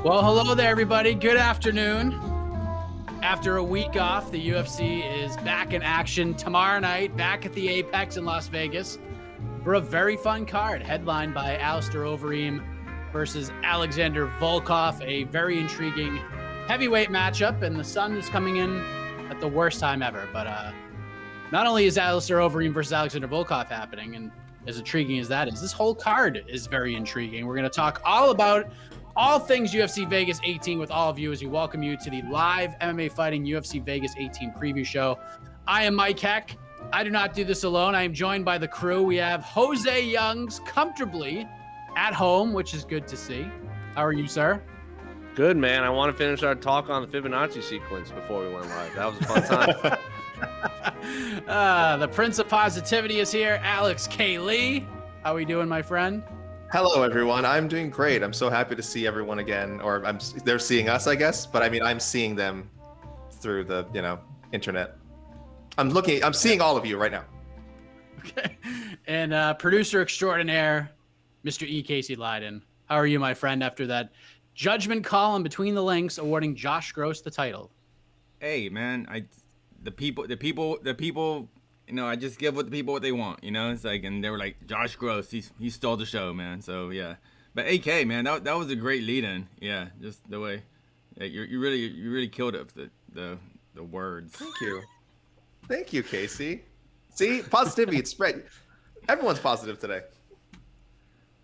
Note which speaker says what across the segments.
Speaker 1: Well, hello there, everybody. Good afternoon. After a week off, the UFC is back in action tomorrow night, back at the Apex in Las Vegas for a very fun card, headlined by Alistair Overeem versus Alexander Volkov, a very intriguing heavyweight matchup, and the sun is coming in at the worst time ever. But not only is Alistair Overeem versus Alexander Volkov happening, and as intriguing as that is, this whole card is very intriguing. We're going to talk all about all things UFC Vegas 18 with all of you as we welcome you to the live MMA fighting UFC Vegas 18 preview show. I am Mike Heck. I do not do this alone. I am joined by the crew. We have José Youngs comfortably at home, which is good to see. How are you, sir?
Speaker 2: Good, man. I want to finish our talk on the Fibonacci sequence before we went live. That was a fun time.
Speaker 1: The Prince of Positivity is here, Alex K. Lee. How are we doing, my friend?
Speaker 3: Hello, everyone. I'm doing great. I'm so happy to see everyone again, or they're seeing us, I guess. But I mean, I'm seeing them through the, internet. I'm seeing all of you right now.
Speaker 1: Okay. And producer extraordinaire, Mr. E. Casey Leydon. How are you, my friend, after that judgment call in Between the Links awarding Josh Gross the title?
Speaker 4: Hey, man, the people, I just give the people what they want, It's like, and they were like, Josh Gross, he stole the show, man. So yeah, but AK, man, that was a great lead-in. Yeah, just the way, you really killed it with the words.
Speaker 3: Thank you, Casey. See, positivity, it's spread. Everyone's positive today.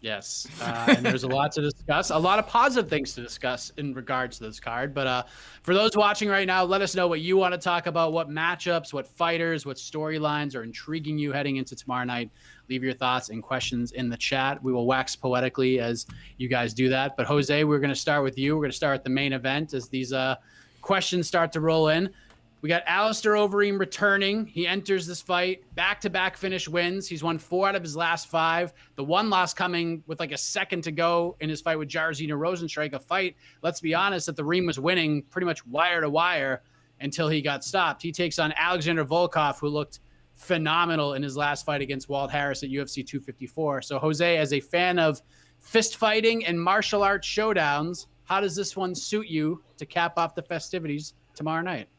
Speaker 1: Yes, and there's a lot to discuss, a lot of positive things to discuss in regards to this card. But for those watching right now, let us know what you want to talk about, what matchups, what fighters, what storylines are intriguing you heading into tomorrow night. Leave your thoughts and questions in the chat. We will wax poetically as you guys do that. But Jose, we're going to start with you. We're going to start with the main event as these questions start to roll in. We got Alistair Overeem returning. He enters this fight, back-to-back finish wins. He's won 4 out of his last 5. The one loss coming with like a second to go in his fight with Jairzinho Rozenstruik, a fight, let's be honest, that the Reem was winning pretty much wire to wire until he got stopped. He takes on Alexander Volkov, who looked phenomenal in his last fight against Walt Harris at UFC 254. So, Jose, as a fan of fist fighting and martial arts showdowns, how does this one suit you to cap off the festivities tomorrow night?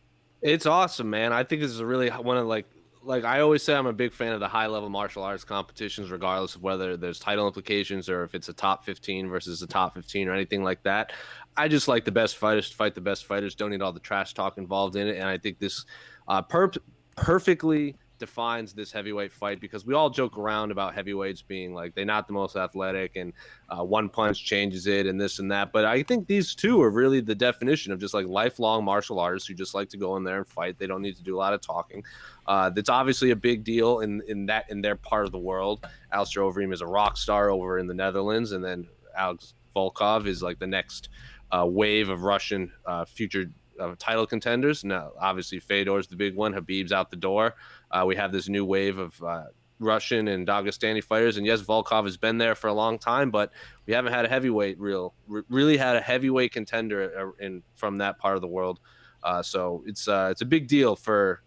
Speaker 2: It's awesome, man. I think this is really one of like I always say, I'm a big fan of the high-level martial arts competitions, regardless of whether there's title implications or if it's a top 15 versus a top 15 or anything like that. I just like the best fighters to fight the best fighters. Don't need all the trash talk involved in it. And I think this perfectly defines this heavyweight fight, because we all joke around about heavyweights being like they're not the most athletic and one punch changes it and this and that, but I think these two are really the definition of just like lifelong martial artists who just like to go in there and fight. They don't need to do a lot of talking. That's obviously a big deal in their part of the world. Alistair Overeem is a rock star over in the Netherlands, and then Alex Volkov is like the next wave of Russian future title contenders. Now, obviously, Fedor's the big one. Habib's out the door. We have this new wave of Russian and Dagestani fighters. And yes, Volkov has been there for a long time, but we haven't had a heavyweight really had a heavyweight contender from that part of the world. So it's a big deal for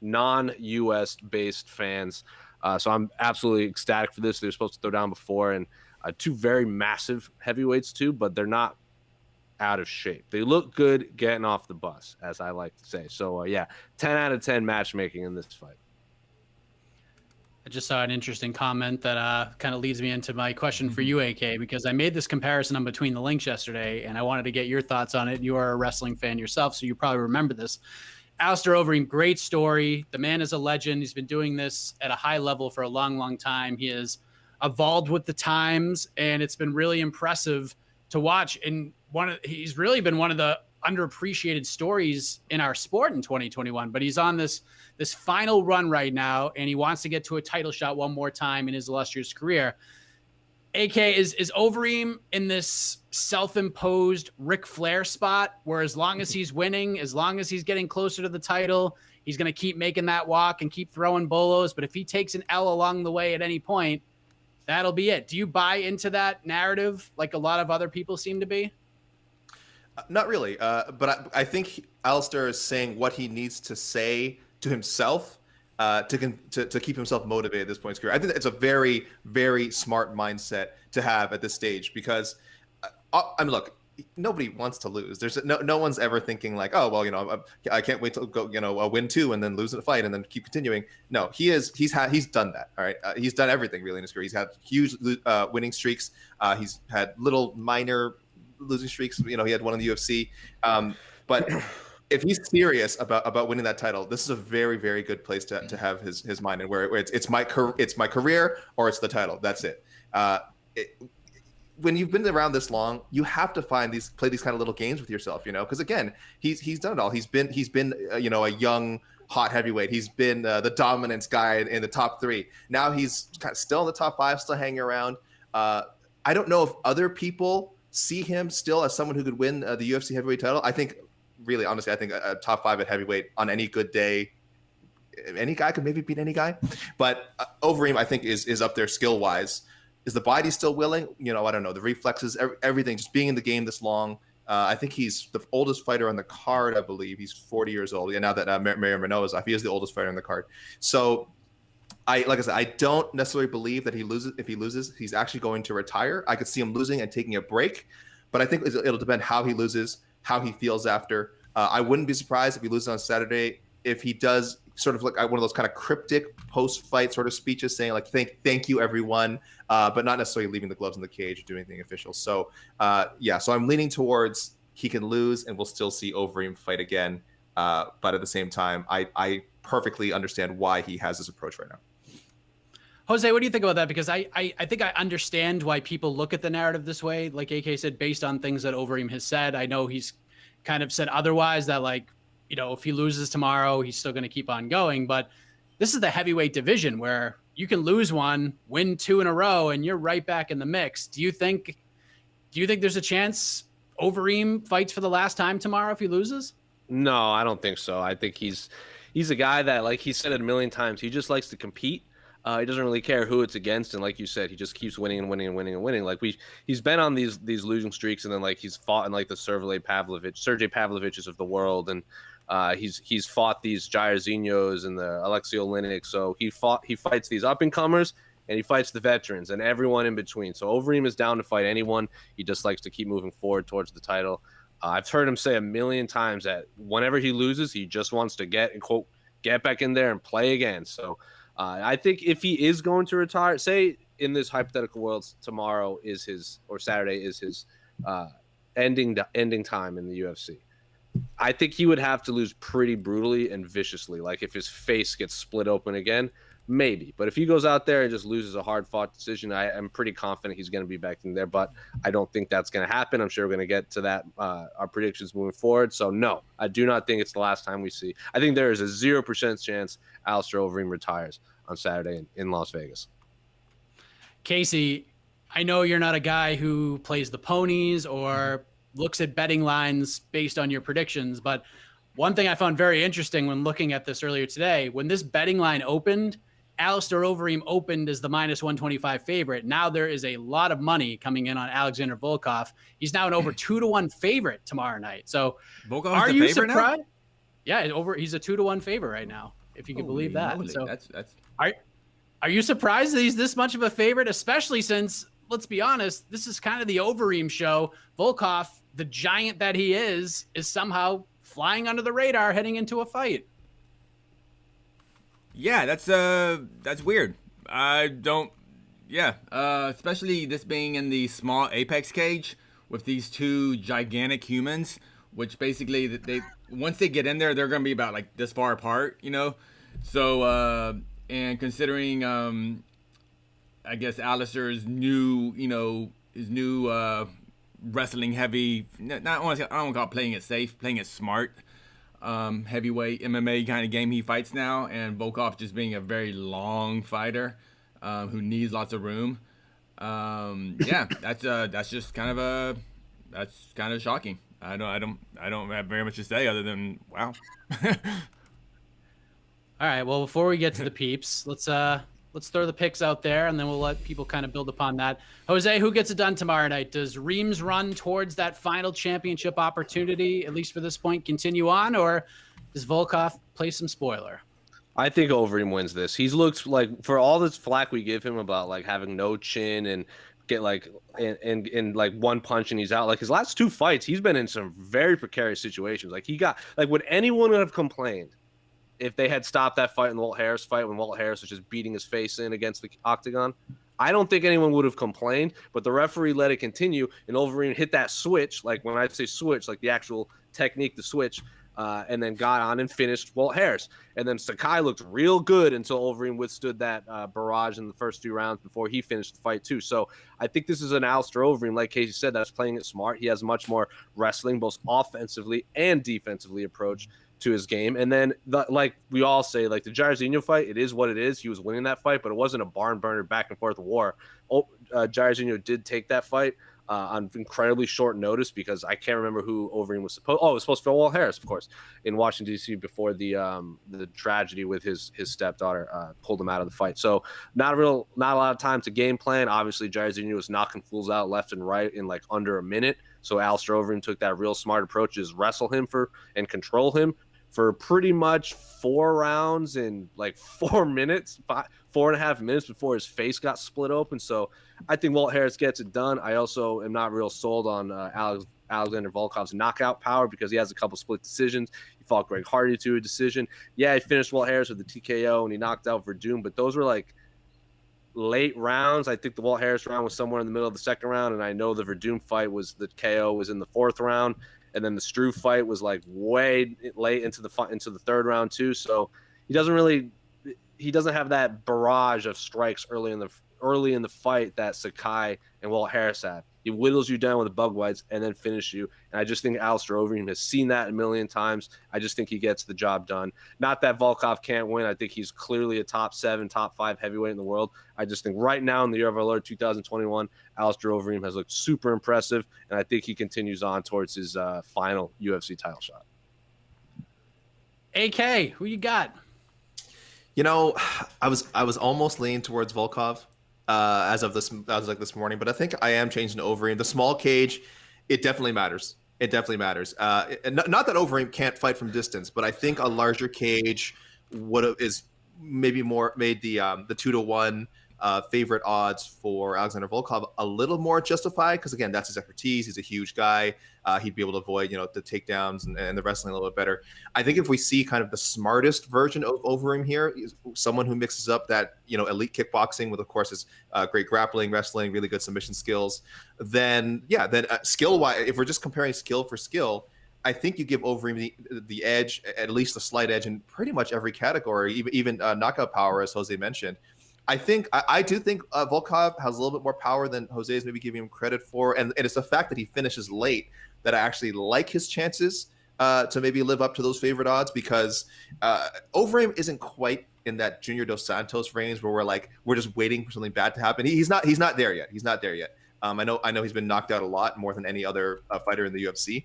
Speaker 2: non-US based fans. So I'm absolutely ecstatic for this. They're supposed to throw down before, and 2 very massive heavyweights too, but they're not out of shape. They look good getting off the bus, as I like to say. So yeah, 10 out of 10 matchmaking in this fight.
Speaker 1: I just saw an interesting comment that kind of leads me into my question for you, AK, because I made this comparison on Between the Links yesterday, and I wanted to get your thoughts on it. You are a wrestling fan yourself, so you probably remember this. Alistair Overeem, great story. The man is a legend. He's been doing this at a high level for a long, long time. He has evolved with the times, and it's been really impressive to watch. And he's really been one of the underappreciated stories in our sport in 2021, but he's on this final run right now, and he wants to get to a title shot one more time in his illustrious career. AK, is Overeem in this self-imposed Ric Flair spot where as long as he's winning, as long as he's getting closer to the title, he's going to keep making that walk and keep throwing bolos, but if he takes an L along the way at any point, that'll be it. Do you buy into that narrative like a lot of other people seem to be?
Speaker 3: Not really, but I think Alistair is saying what he needs to say to himself to keep himself motivated at this point in his career. I think it's a very, very smart mindset to have at this stage, because look, nobody wants to lose. There's no one's ever thinking like, oh well, I can't wait to go, win 2 and then lose in a fight and then keep continuing. No, he's done that. All right, he's done everything really in his career. He's had huge winning streaks. He's had little minor losing streaks. He had one in the UFC. But if he's serious about winning that title, this is a very, very good place to have his mind, and where it's my career or it's the title. That's it. When you've been around this long, you have to play these kind of little games with yourself, because again, he's done it all. He's been a young hot heavyweight. He's been the dominance guy in the top 3. Now he's kind of still in the top 5, still hanging around. I don't know if other people see him still as someone who could win the UFC heavyweight title. I think, really honestly, a top 5 at heavyweight on any good day, any guy could maybe beat any guy. But Overeem, I think, is up there skill wise. Is the body still willing? I don't know. The reflexes, everything, just being in the game this long. I think he's the oldest fighter on the card, I believe. He's 40 years old. Yeah, now that Mario Manoa is off, he is the oldest fighter on the card. So, like I said, I don't necessarily believe that if he loses, he's actually going to retire. I could see him losing and taking a break. But I think it'll depend how he loses, how he feels after. I wouldn't be surprised if he loses on Saturday. If he does sort of like one of those kind of cryptic post-fight sort of speeches saying like, thank you, everyone, but not necessarily leaving the gloves in the cage or doing anything official. So, so I'm leaning towards he can lose and we'll still see Overeem fight again. But at the same time, I perfectly understand why he has this approach right now.
Speaker 1: Jose, what do you think about that? Because I think I understand why people look at the narrative this way. Like AK said, based on things that Overeem has said. I know he's kind of said otherwise, that like, if he loses tomorrow, he's still going to keep on going. But this is the heavyweight division where you can lose one, win 2 in a row, and you're right back in the mix. Do you think there's a chance Overeem fights for the last time tomorrow if he loses?
Speaker 2: No, I don't think so. I think he's a guy that, like he said it a million times, he just likes to compete. He doesn't really care who it's against, and like you said, he just keeps winning and winning and winning and winning. Like he's been on these losing streaks, and then like he's fought in like the Sergey Pavloviches of the world, and he's fought these Jairzinhos and the Alexio Linick. So he fights these up and comers, and he fights the veterans and everyone in between. So Overeem is down to fight anyone. He just likes to keep moving forward towards the title. I've heard him say a million times that whenever he loses, he just wants to get back in there and play again. So I think if he is going to retire, say in this hypothetical world, tomorrow is his, or Saturday is his ending time in the UFC. I think he would have to lose pretty brutally and viciously. Like if his face gets split open again, maybe. But if he goes out there and just loses a hard-fought decision, I'm pretty confident he's going to be back in there. But I don't think that's going to happen. I'm sure we're going to get to that, our predictions moving forward. So, no, I do not think it's the last time we see. I think there is a 0% chance Alistair Overeem retires on Saturday in Las Vegas.
Speaker 1: Casey, I know you're not a guy who plays the ponies or looks at betting lines based on your predictions, but one thing I found very interesting when looking at this earlier today, when this betting line opened, Alistair Overeem opened as the minus 125 favorite. Now there is a lot of money coming in on Alexander Volkov. He's now an over 2-1 favorite tomorrow night. So
Speaker 4: are you surprised?
Speaker 1: Now? Yeah, he's a 2-1 favorite right now, if you can believe that.
Speaker 4: Moly.
Speaker 1: So
Speaker 4: that's
Speaker 1: are you surprised that he's this much of a favorite, especially since, let's be honest, this is kind of the Overeem show. Volkov, the giant that he is somehow flying under the radar heading into a fight.
Speaker 4: Yeah, that's weird. I don't. Yeah, especially this being in the small apex cage with these two gigantic humans, which basically they once they get in there, they're gonna be about like this far apart, So and considering I guess Alistair's new, his new wrestling heavy, I don't want to call it playing it safe, playing it smart. Heavyweight MMA kind of game he fights now, and Volkov just being a very long fighter who needs lots of room. That's just kind of shocking. I don't have very much to say other than wow.
Speaker 1: All right, well, before we get to the peeps, let's throw the picks out there, and then we'll let people kind of build upon that. Jose, who gets it done tomorrow night? Does Reams run towards that final championship opportunity, at least for this point, continue on, or does Volkov play some spoiler?
Speaker 2: I think Overeem wins this. He's looked like, for all this flack we give him about like having no chin and get like in like one punch and he's out. Like his last 2 fights, he's been in some very precarious situations. Like he got like, would anyone have complained if they had stopped that fight in the Walt Harris fight when Walt Harris was just beating his face in against the octagon? I don't think anyone would have complained, but the referee let it continue, and Overeem hit that switch. Like when I say switch, like the actual technique, the switch, and then got on and finished Walt Harris. And then Sakai looked real good until Overeem withstood that barrage in the first 2 rounds before he finished the fight too. So I think this is an Alistair Overeem, like Casey said, that's playing it smart. He has much more wrestling, both offensively and defensively approach to his game. And then like we all say, like the Jairzinho fight, it is what it is. He was winning that fight, but it wasn't a barn burner back and forth war. Jairzinho did take that fight on incredibly short notice because I can't remember who Overeem was supposed. Oh, it was supposed to be Walt Harris, of course, in Washington D.C. before the tragedy with his stepdaughter pulled him out of the fight. So not a lot of time to game plan. Obviously, Jairzinho was knocking fools out left and right in like under a minute. So Alistair Overeem took that real smart approach, is wrestle him and control him for pretty much 4 rounds in like 4 minutes, 4.5 minutes before his face got split open. So I think Walt Harris gets it done. I also am not real sold on Alexander Volkov's knockout power because he has a couple split decisions. He fought Greg Hardy to a decision. Yeah, he finished Walt Harris with the TKO and he knocked out Verdum, but those were like late rounds. I think the Walt Harris round was somewhere in the middle of the 2nd round, and I know the Verdum fight was the KO was in the 4th round. And then the Struve fight was like way late into the 3rd round too. So he doesn't have that barrage of strikes early in the fight that Sakai and Walt Harris had. He whittles you down with the bug whites and then finish you. And I just think Alistair Overeem has seen that a million times. I just think he gets the job done. Not that Volkov can't win. I think he's clearly a top 7, top 5 heavyweight in the world. I just think right now in the year of our Lord 2021, Alistair Overeem has looked super impressive, and I think he continues on towards his final UFC title shot.
Speaker 1: AK, who you got?
Speaker 3: You know, I was almost leaning towards Volkov as of this morning, but I think I am changing to Overeem. The small cage, it definitely matters. It definitely matters. Not that Overeem can't fight from distance, but I think a larger cage is maybe more made the 2-1 favorite odds for Alexander Volkov a little more justified because again, that's his expertise. He's a huge guy. He'd be able to avoid the takedowns and the wrestling a little bit better. I think if we see kind of the smartest version of Overeem here, someone who mixes up that elite kickboxing with, of course, his great grappling, wrestling, really good submission skills, then skill wise, if we're just comparing skill for skill, I think you give Overeem the edge, at least a slight edge in pretty much every category, even knockout power, as Jose mentioned. I do think Volkov has a little bit more power than Jose is maybe giving him credit for, and it's the fact that he finishes late that I actually like his chances to maybe live up to those favorite odds because Overeem isn't quite in that Junior Dos Santos range where we're just waiting for something bad to happen. He's not there yet. He's not there yet. I know he's been knocked out a lot more than any other fighter in the UFC.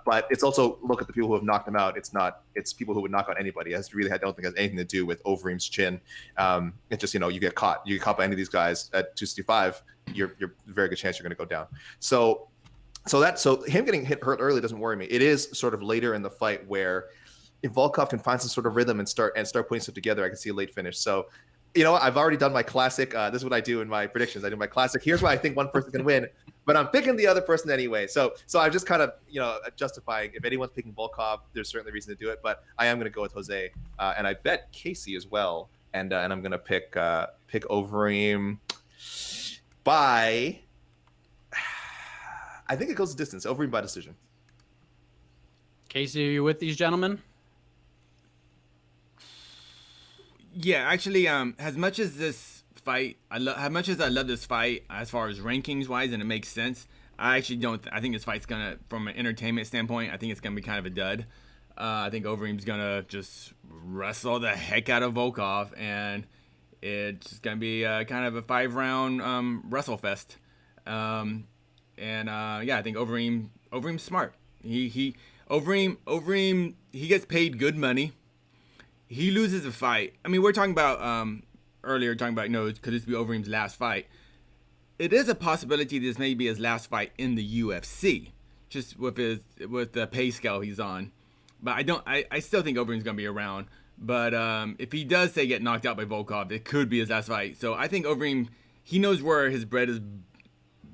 Speaker 3: But it's also look at the people who have knocked him out. It's people who would knock out anybody. I don't think it has anything to do with Overeem's chin. It's just you get caught. You get caught by any of these guys at 265. You're very good chance you're going to go down. So him getting hurt early doesn't worry me. It is sort of later in the fight where if Volkov can find some sort of rhythm and start putting stuff together, I can see a late finish. So. I've already done my classic. This is what I do in my predictions. I do my classic. Here's why I think one person can win, but I'm picking the other person anyway. So I'm just kind of, justifying if anyone's picking Volkov, there's certainly reason to do it, but I am going to go with Jose. And I bet Casey as well. And I'm going to pick Overeem by, I think it goes the distance. Overeem by decision.
Speaker 1: Casey, are you with these gentlemen?
Speaker 4: Yeah, actually, as much as this fight, I love this fight as far as rankings wise, and it makes sense. I actually don't. I think this fight's gonna, from an entertainment standpoint, I think it's gonna be kind of a dud. I think Overeem's gonna just wrestle the heck out of Volkov, and it's gonna be kind of a 5-round wrestle fest. Yeah, I think Overeem's smart. Overeem gets paid good money. He loses a fight. I mean, we're talking about earlier, could this be Overeem's last fight? It is a possibility this may be his last fight in the UFC, just with the pay scale he's on. But I still think Overeem's gonna be around But if he does say get knocked out by Volkov, it could be his last fight. So I think Overeem, he knows where his bread is,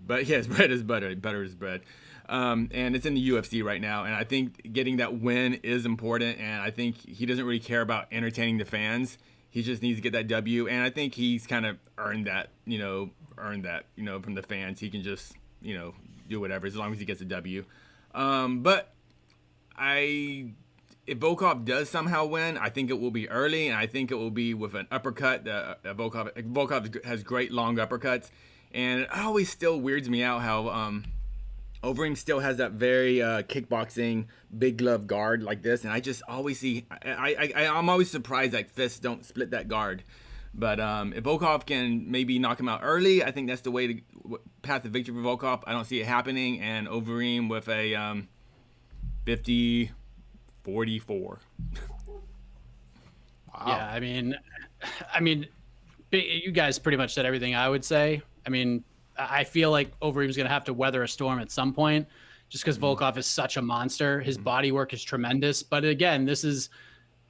Speaker 4: but yeah, his bread is butter is bread. And it's in the UFC right now, and I think getting that win is important, and I think he doesn't really care about entertaining the fans. He just needs to get that W, and I think he's kind of earned that, from the fans. He can just, do whatever as long as he gets a W. But if Volkov does somehow win, I think it will be early, and I think it will be with an uppercut. Volkov has great long uppercuts, and it always still weirds me out how Overeem still has that very kickboxing big glove guard like this, and I just always see I'm always surprised that fists don't split that guard. But if Volkov can maybe knock him out early, I think that's the way to path to victory for Volkov. I don't see it happening, and Overeem with a 50-44.
Speaker 1: Wow. Yeah, I mean, you guys pretty much said everything I would say. I mean, I feel like Overeem's going to have to weather a storm at some point just because Volkov is such a monster. His body work is tremendous. But again, this is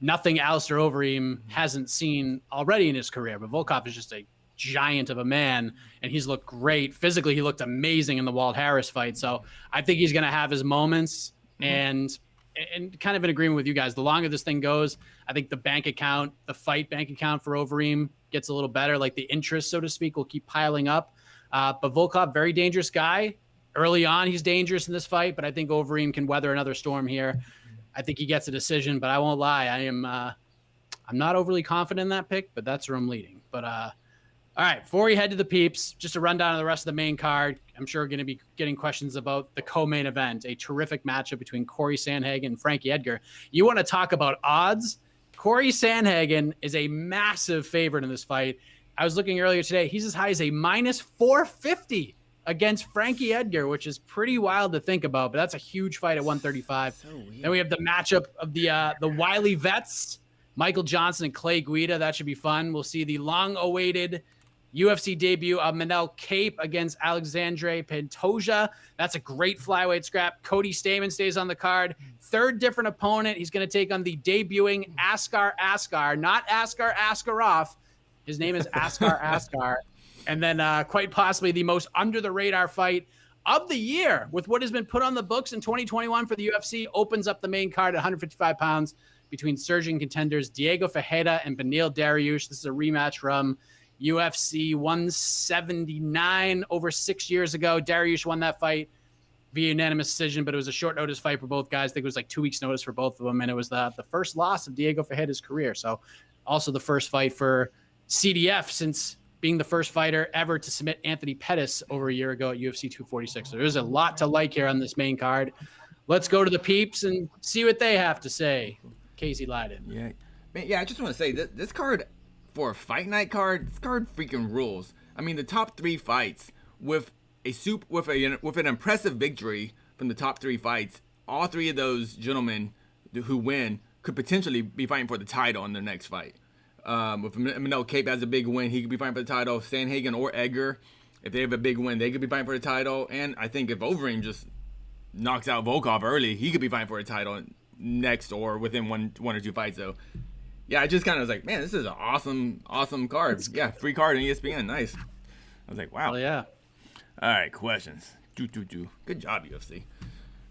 Speaker 1: nothing Alistair Overeem hasn't seen already in his career. But Volkov is just a giant of a man, and he's looked great. Physically, he looked amazing in the Walt Harris fight. So I think he's going to have his moments. And kind of in agreement with you guys, the longer this thing goes, I think the fight bank account for Overeem gets a little better. Like the interest, so to speak, will keep piling up. But Volkov, very dangerous guy. Early on, he's dangerous in this fight, but I think Overeem can weather another storm here. I think he gets a decision, but I won't lie. I'm not overly confident in that pick, but that's where I'm leading. But all right, before we head to the peeps, just a rundown of the rest of the main card. I'm sure we're going to be getting questions about the co-main event, a terrific matchup between Corey Sandhagen and Frankie Edgar. You want to talk about odds? Corey Sandhagen is a massive favorite in this fight. I was looking earlier today. He's as high as a minus 450 against Frankie Edgar, which is pretty wild to think about, but that's a huge fight at 135. So then we have the matchup of the wily vets, Michael Johnson and Clay Guida. That should be fun. We'll see the long-awaited UFC debut of Manel Kape against Alexandre Pantoja. That's a great flyweight scrap. Cody Stamann stays on the card. Third different opponent. He's going to take on the debuting Askar, not Askar Askarov. His name is Askar. And then quite possibly the most under-the-radar fight of the year with what has been put on the books in 2021 for the UFC opens up the main card at 155 pounds between surging contenders Diego Ferreira and Beneil Dariush. This is a rematch from UFC 179 over 6 years ago. Dariush won that fight via unanimous decision, but it was a short notice fight for both guys. I think it was like 2 weeks notice for both of them, and it was the first loss of Diego Ferreira's career. So also the first fight for CDF since being the first fighter ever to submit Anthony Pettis over a year ago at UFC 246. So there's a lot to like here on this main card. Let's go to the peeps and see what they have to say. Casey Leydon.
Speaker 4: Yeah, man, I just want to say that this card, for a fight night card, this card freaking rules. I mean, the top three fights with an impressive victory from the top three fights, all three of those gentlemen who win could potentially be fighting for the title in their next fight. If Manel Kape has a big win, he could be fighting for the title. Sandhagen or Edgar, if they have a big win, they could be fighting for the title. And I think if Overeem just knocks out Volkov early, he could be fighting for a title next or within one or two fights. So, yeah, I just kind of was like, man, this is an awesome card. Yeah, free card on ESPN. Nice. I was like, wow.
Speaker 1: Oh, yeah.
Speaker 4: All right, questions. Good job, UFC.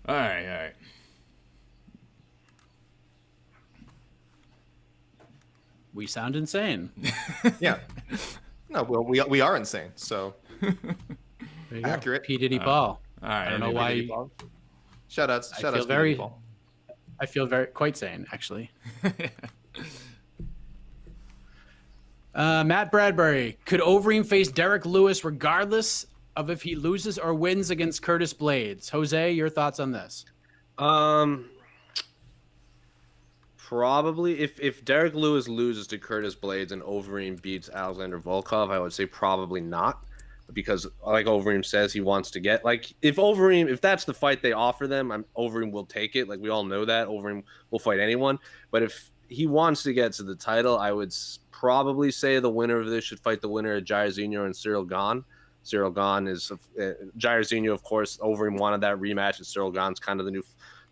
Speaker 4: All right.
Speaker 1: We sound insane.
Speaker 3: Yeah. No, well, we are insane. So accurate.
Speaker 1: P. Diddy Paul.
Speaker 4: All right.
Speaker 1: I don't know why.
Speaker 3: Shout outs.
Speaker 1: I feel very quite sane, actually. Matt Bradbury. Could Overeem face Derek Lewis regardless of if he loses or wins against Curtis Blades? Jose, your thoughts on this?
Speaker 2: Probably if Derek Lewis loses to Curtis Blades and Overeem beats Alexander Volkov, I would say probably not, because like Overeem says, he wants to get, like, if that's the fight they offer them, Overeem will take it. Like, we all know that Overeem will fight anyone. But if he wants to get to the title, I would probably say the winner of this should fight the winner of Jairzinho and Cyril Gane. Cyril Gane is Jairzinho, of course. Overeem wanted that rematch, and Cyril Gane's kind of the new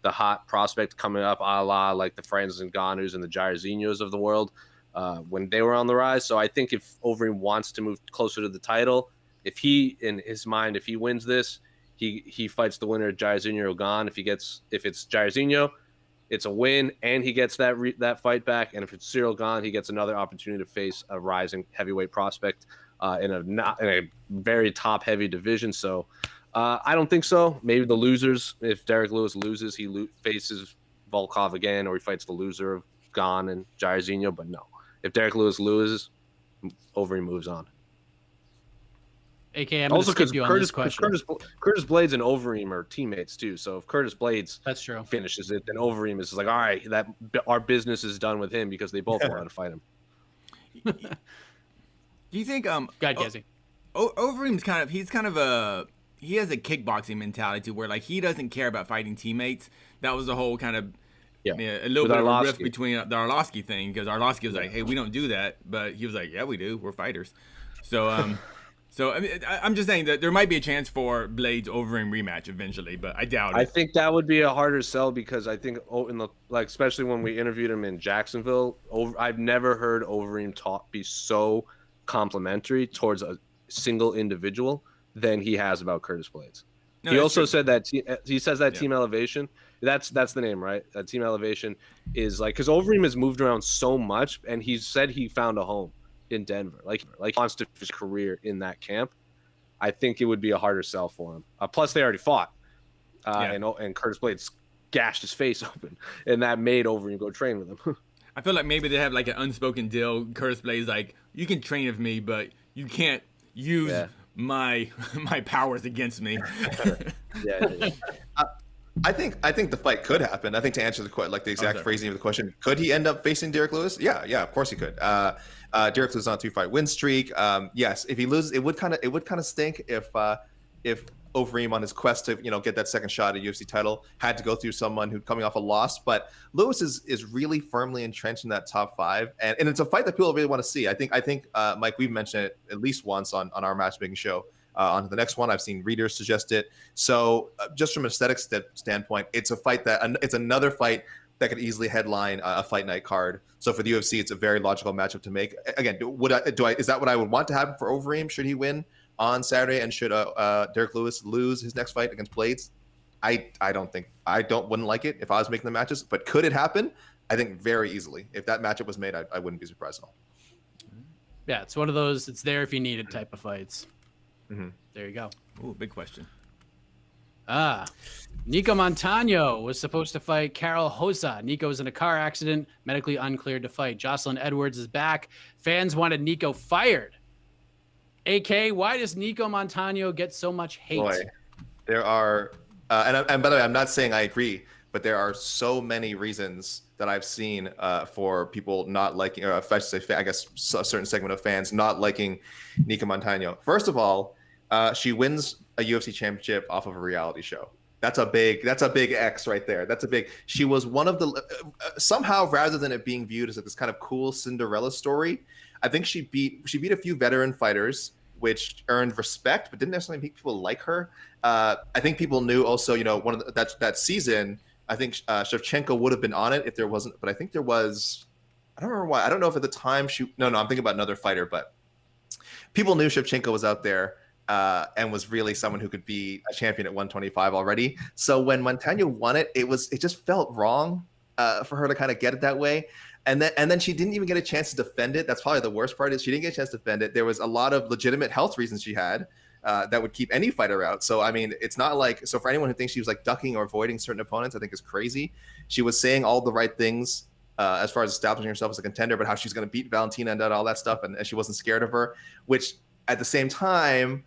Speaker 2: the hot prospect coming up, a la like the Francis Ngannous and the Jairzinhos of the world when they were on the rise. So I think if Overeem wants to move closer to the title, if he, in his mind, if he wins this, he fights the winner of Jairzinho Gane. If it's Jairzinho, it's a win, and he gets that fight back. And if it's Cyril Gane, he gets another opportunity to face a rising heavyweight prospect in a very top heavy division. So I don't think so. Maybe the losers. If Derek Lewis loses, he faces Volkov again, or he fights the loser of Gane and Jairzinho. But no, if Derek Lewis loses, Overeem moves on.
Speaker 1: AK, I'm also because
Speaker 2: Curtis Blades and Overeem are teammates too. So if Curtis Blades finishes it, then Overeem is like, all right, that our business is done with him because they both wanted to fight him.
Speaker 4: Do you think
Speaker 1: Jesse.
Speaker 4: Overeem's he has a kickboxing mentality to where like he doesn't care about fighting teammates. That was the whole kind of a little bit of a rift between the Arlovsky thing, because Arlovsky was like, hey, we don't do that, but he was like, yeah, we do, we're fighters. So so I mean, I'm just saying that there might be a chance for Blades Overeem rematch eventually, but I doubt it.
Speaker 2: I think that would be a harder sell, because I think especially when we interviewed him in Jacksonville, I've never heard Overeem be so complimentary towards a single individual than he has about Curtis Blades. No, he also said that he says that Team Elevation, that's the name, right? That Team Elevation is like, because Overeem has moved around so much, and he said he found a home in Denver, like he wants to finish his career in that camp. I think it would be a harder sell for him. Plus, they already fought, and Curtis Blades gashed his face open, and that made Overeem go train with him.
Speaker 4: I feel like maybe they have like an unspoken deal. Curtis Blades like, you can train with me, but you can't use my powers against me.
Speaker 3: I think the fight could happen. I think to answer the exact phrasing of the question, could he end up facing Derek Lewis? Yeah, of course he could. Derek Lewis on a 2-fight win streak. Yes, if he loses, it would kind of stink if Overeem on his quest to get that second shot at UFC title had to go through someone who's coming off a loss. But Lewis is really firmly entrenched in that top 5, and it's a fight that people really want to see. I think Mike, we've mentioned it at least once on our matchmaking show. On to the next one, I've seen readers suggest it. So just from an aesthetic standpoint, it's a fight it's another fight that could easily headline a fight night card. So for the UFC, it's a very logical matchup to make. Again, is that what I would want to happen for Overeem? Should he win on Saturday, and should Derek Lewis lose his next fight against Blades? I wouldn't like it if I was making the matches, but could it happen? I think very easily. If that matchup was made, I wouldn't be surprised at all.
Speaker 1: Yeah, it's one of those it's there if you need it type of fights.
Speaker 3: Mm-hmm.
Speaker 1: There you go.
Speaker 4: Ooh, big question.
Speaker 1: Nico Montano was supposed to fight Carol Hosa. Nico's in a car accident, medically uncleared to fight. Jocelyn Edwards is back. Fans wanted Nico fired. AK, why does Nico Montano get so much hate?
Speaker 3: Boy, there are, and by the way, I'm not saying I agree, but there are so many reasons that I've seen for people not liking, or I should say, I guess a certain segment of fans not liking Nico Montano. First of all, she wins a UFC championship off of a reality show. That's a big X right there. She was one of the, somehow, rather than it being viewed as like this kind of cool Cinderella story, I think she beat a few veteran fighters, which earned respect, but didn't necessarily make people like her. I think people knew also, one of that season, I think Shevchenko would have been on it if there wasn't, but I think there was, I don't remember why. I don't know if at the time I'm thinking about another fighter, but people knew Shevchenko was out there and was really someone who could be a champion at 125 already. So when Montano won it, it just felt wrong for her to kind of get it that way. And then she didn't even get a chance to defend it. That's probably the worst part, is she didn't get a chance to defend it. There was a lot of legitimate health reasons she had that would keep any fighter out. So, I mean, it's not like, so for anyone who thinks she was like ducking or avoiding certain opponents, I think is crazy. She was saying all the right things as far as establishing herself as a contender, but how she's going to beat Valentina and all that stuff. And she wasn't scared of her, which at the same time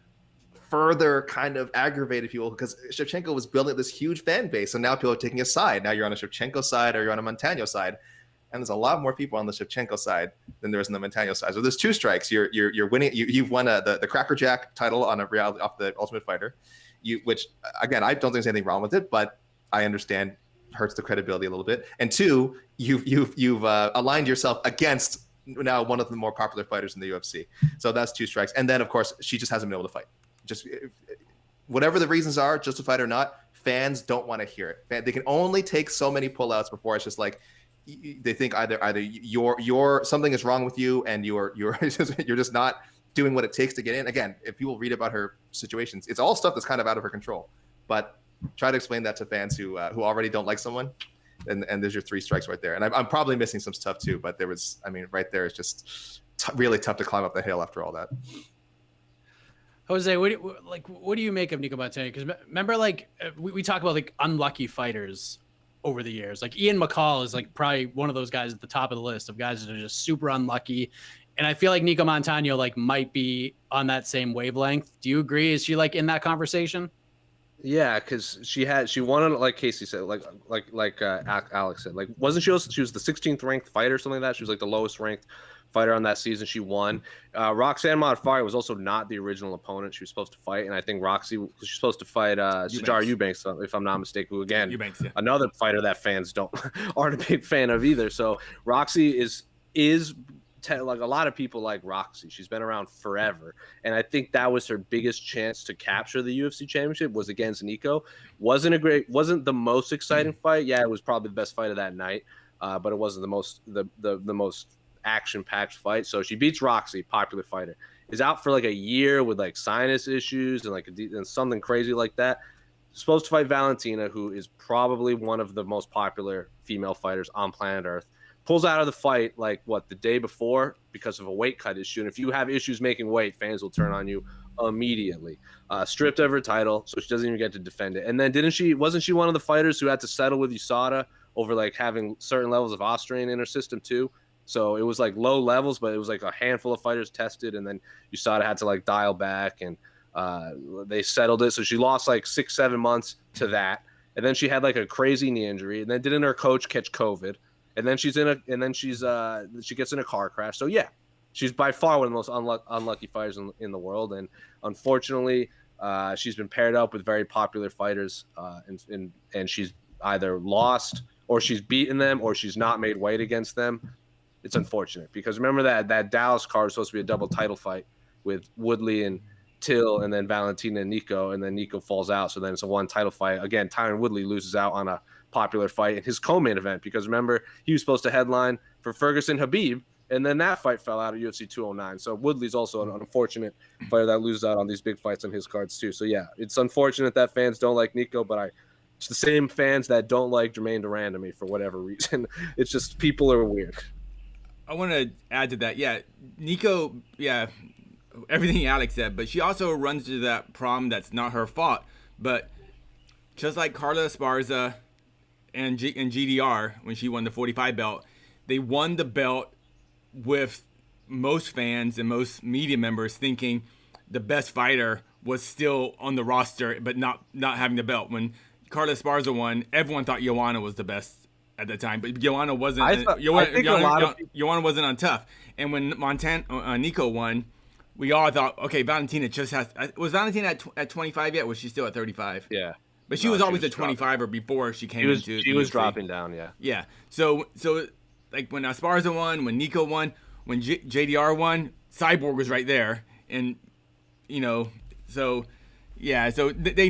Speaker 3: further kind of aggravated people, because Shevchenko was building up this huge fan base. So now people are taking a side. Now you're on a Shevchenko side or you're on a Montano side. And there's a lot more people on the Shevchenko side than there is on the Montano side. So there's two strikes. You're winning. You've won the Cracker Jack title on a reality off the Ultimate Fighter, which again, I don't think there's anything wrong with it, but I understand hurts the credibility a little bit. And two, you've aligned yourself against now one of the more popular fighters in the UFC. So that's two strikes. And then of course she just hasn't been able to fight. Just whatever the reasons are, justified or not, fans don't want to hear it. They can only take so many pullouts before it's just like they think either you're something is wrong with you and you're you're just not doing what it takes to get in. Again, if people read about her situations, it's all stuff that's kind of out of her control. But try to explain that to fans who already don't like someone, and there's your 3 strikes right there. And I'm probably missing some stuff too, but there was, I mean, right there is just really tough to climb up the hill after all that.
Speaker 1: Jose, what do you make of Nico Montano? Because remember, like we talk about like unlucky fighters over the years. Like Ian McCall is like probably one of those guys at the top of the list of guys that are just super unlucky. And I feel like Nico Montano like might be on that same wavelength. Do you agree? Is she like in that conversation?
Speaker 2: Yeah, because she won it, like Casey said, like Alex said, like wasn't she was the 16th ranked fighter or something like that? She was like the lowest ranked fighter on that season. She won. Roxanne Modafferi was also not the original opponent she was supposed to fight, and I think Roxy was supposed to fight Sijara Eubanks, if I'm not mistaken. Who again, Eubanks, yeah. Another fighter that fans aren't a big fan of either. So Roxy is like a lot of people like Roxy. She's been around forever, and I think that was her biggest chance to capture the UFC championship was against Nico. Wasn't the most exciting fight. Yeah, it was probably the best fight of that night, but it wasn't the most action-packed fight. So she beats Roxy, popular fighter, is out for like a year with like sinus issues and something crazy like that. Supposed to fight Valentina, who is probably one of the most popular female fighters on planet Earth. Pulls out of the fight like the day before because of a weight cut issue. And if you have issues making weight, fans will turn on you immediately. Stripped of her title, so she doesn't even get to defend it. And then wasn't she one of the fighters who had to settle with USADA over like having certain levels of Austrian in her system too? So it was like low levels, but it was like a handful of fighters tested, and then USADA had to like dial back, and they settled it. So she lost like 6-7 months to that, and then she had like a crazy knee injury, and then didn't her coach catch COVID? And then she gets in a car crash. So yeah, she's by far one of the most unlucky fighters in the world. And unfortunately, she's been paired up with very popular fighters, and she's either lost or she's beaten them or she's not made weight against them. It's unfortunate because remember that Dallas card was supposed to be a double title fight with Woodley and Till, and then Valentina and Nico, and then Nico falls out. So then it's a 1 title fight. Again, Tyron Woodley loses out on a popular fight in his co-main event because remember he was supposed to headline for Ferguson Habib, and then that fight fell out of UFC 209. So Woodley's also an unfortunate fighter that loses out on these big fights on his cards too. So yeah, it's unfortunate that fans don't like Nico, but it's the same fans that don't like Jermaine Durand to me for whatever reason. It's just people are weird.
Speaker 4: I want to add to that. Yeah, Nico, yeah, everything Alex said, but she also runs into that problem that's not her fault. But just like Carla Esparza and GDR, when she won the 45 belt, they won the belt with most fans and most media members thinking the best fighter was still on the roster, but not having the belt. When Carla Esparza won, everyone thought Joanna was the best at the time, but Joanna wasn't. Joanna wasn't on tough. And when Nico won, we all thought, okay, Valentina just has. Was Valentina at 25 yet? Or was she still at 35?
Speaker 2: Yeah.
Speaker 4: But she was always a 25er before she came into.
Speaker 2: She was dropping down, yeah.
Speaker 4: Yeah. So like when Esparza won, when Nico won, when JDR won, Cyborg was right there, and so yeah. So they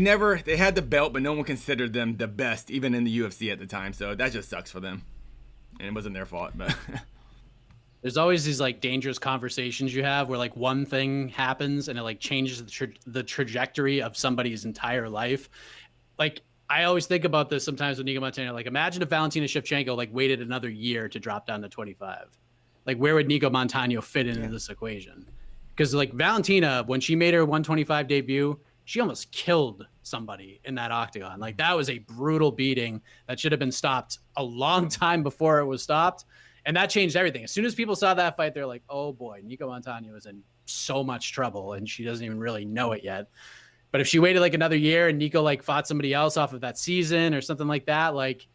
Speaker 4: had the belt, but no one considered them the best, even in the UFC at the time. So that just sucks for them, and it wasn't their fault, but.
Speaker 1: There's always these like dangerous conversations you have where like one thing happens and it like changes the trajectory of somebody's entire life. Like I always think about this sometimes with Nico Montano. Like imagine if Valentina Shevchenko like waited another year to drop down to 25. Like where would Nico Montano fit into this equation? Because like Valentina, when she made her 125 debut, she almost killed somebody in that octagon. Like that was a brutal beating that should have been stopped a long time before it was stopped. And that changed everything. As soon as people saw that fight, they're like, oh boy, Nico Montano is in so much trouble and she doesn't even really know it yet. But if she waited like another year and Nico like fought somebody else off of that season or something like that, like,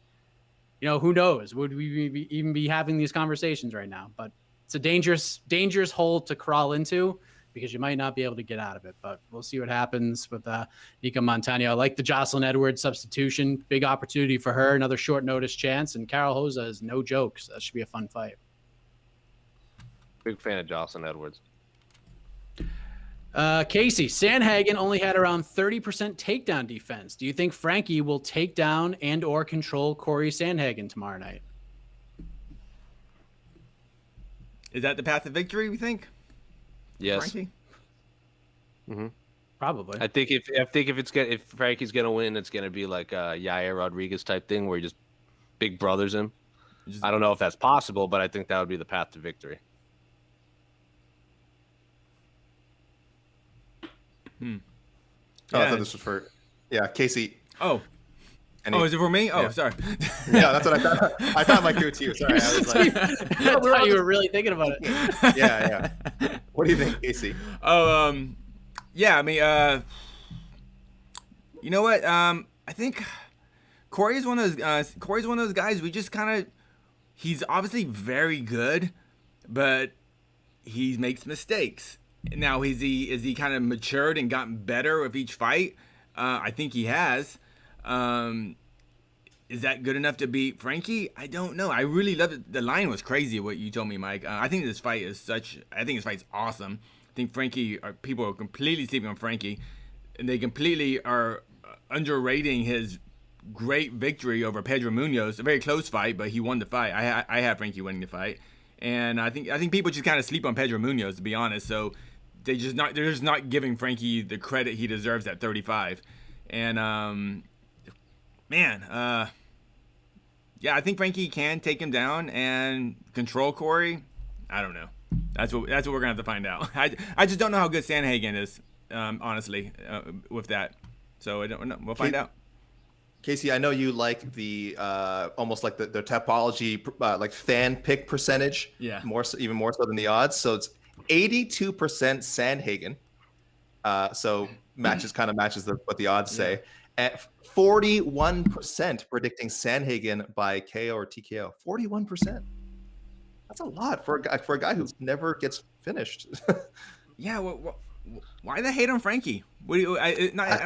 Speaker 1: who knows? Would we even be having these conversations right now? But it's a dangerous hole to crawl into because you might not be able to get out of it. But we'll see what happens with Nico Montano. I like the Jocelyn Edwards substitution. Big opportunity for her. Another short notice chance. And Carol Hosa is no joke. So that should be a fun fight.
Speaker 2: Big fan of Jocelyn Edwards.
Speaker 1: Casey, Sandhagen only had around 30% takedown defense. Do you think Frankie will take down and or control Corey Sandhagen tomorrow night?
Speaker 4: Is that the path to victory, we think?
Speaker 2: Yes.
Speaker 4: Frankie?
Speaker 1: Probably.
Speaker 2: I think if Frankie's gonna win, it's gonna be like a Yair Rodriguez type thing where he just big brothers him. I don't know if that's possible, but I think that would be the path to victory.
Speaker 3: Oh, I thought this was for, Casey.
Speaker 4: Oh.
Speaker 3: Any-
Speaker 4: Is it for me? Oh,
Speaker 3: Yeah.
Speaker 4: sorry.
Speaker 3: Yeah, that's what I thought. I thought it might go to you. Sorry, I was like,
Speaker 1: I thought you were really thinking about it.
Speaker 3: yeah. What do you think, Casey?
Speaker 4: Yeah, I mean, you know what? I think Corey's one of those guys. We just kind of, he's obviously very good, but he makes mistakes. Now, is he kind of matured and gotten better with each fight? I think he has. Is that good enough to beat Frankie? I don't know. I really love it. The line was crazy, what you told me, Mike. I think this fight's awesome. I think people are completely sleeping on Frankie, and they completely are underrating his great victory over Pedro Munoz. A very close fight, but he won the fight. I have Frankie winning the fight, and I think people just kind of sleep on Pedro Munoz, to be honest. So they're just not giving Frankie the credit he deserves at 35. And I think Frankie can take him down and control Corey. I don't know. That's what we're gonna have to find out. I just don't know how good Sandhagen is, honestly, with that. So I don't know. We'll find out.
Speaker 3: Casey, I know you like the almost like the topology, like fan pick percentage.
Speaker 4: Yeah.
Speaker 3: Even more so than the odds. So it's 82% Sandhagen. So matches what the odds say. At 41% predicting Sandhagen by KO or TKO. 41%. That's a lot for a guy who never gets finished.
Speaker 4: Yeah. Why the hate on Frankie?
Speaker 2: I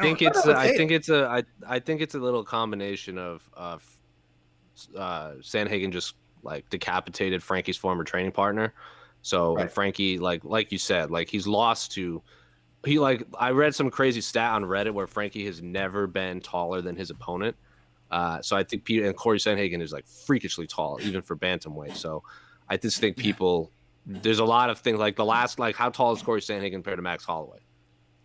Speaker 2: think it's a little combination of Sandhagen just like decapitated Frankie's former training partner. So
Speaker 3: Right.
Speaker 2: And Frankie, like you said, like he's lost to. I read some crazy stat on Reddit where Frankie has never been taller than his opponent. So I think and Corey Sandhagen is like freakishly tall, even for bantamweight. So I just think there's a lot of things like how tall is Corey Sandhagen compared to Max Holloway?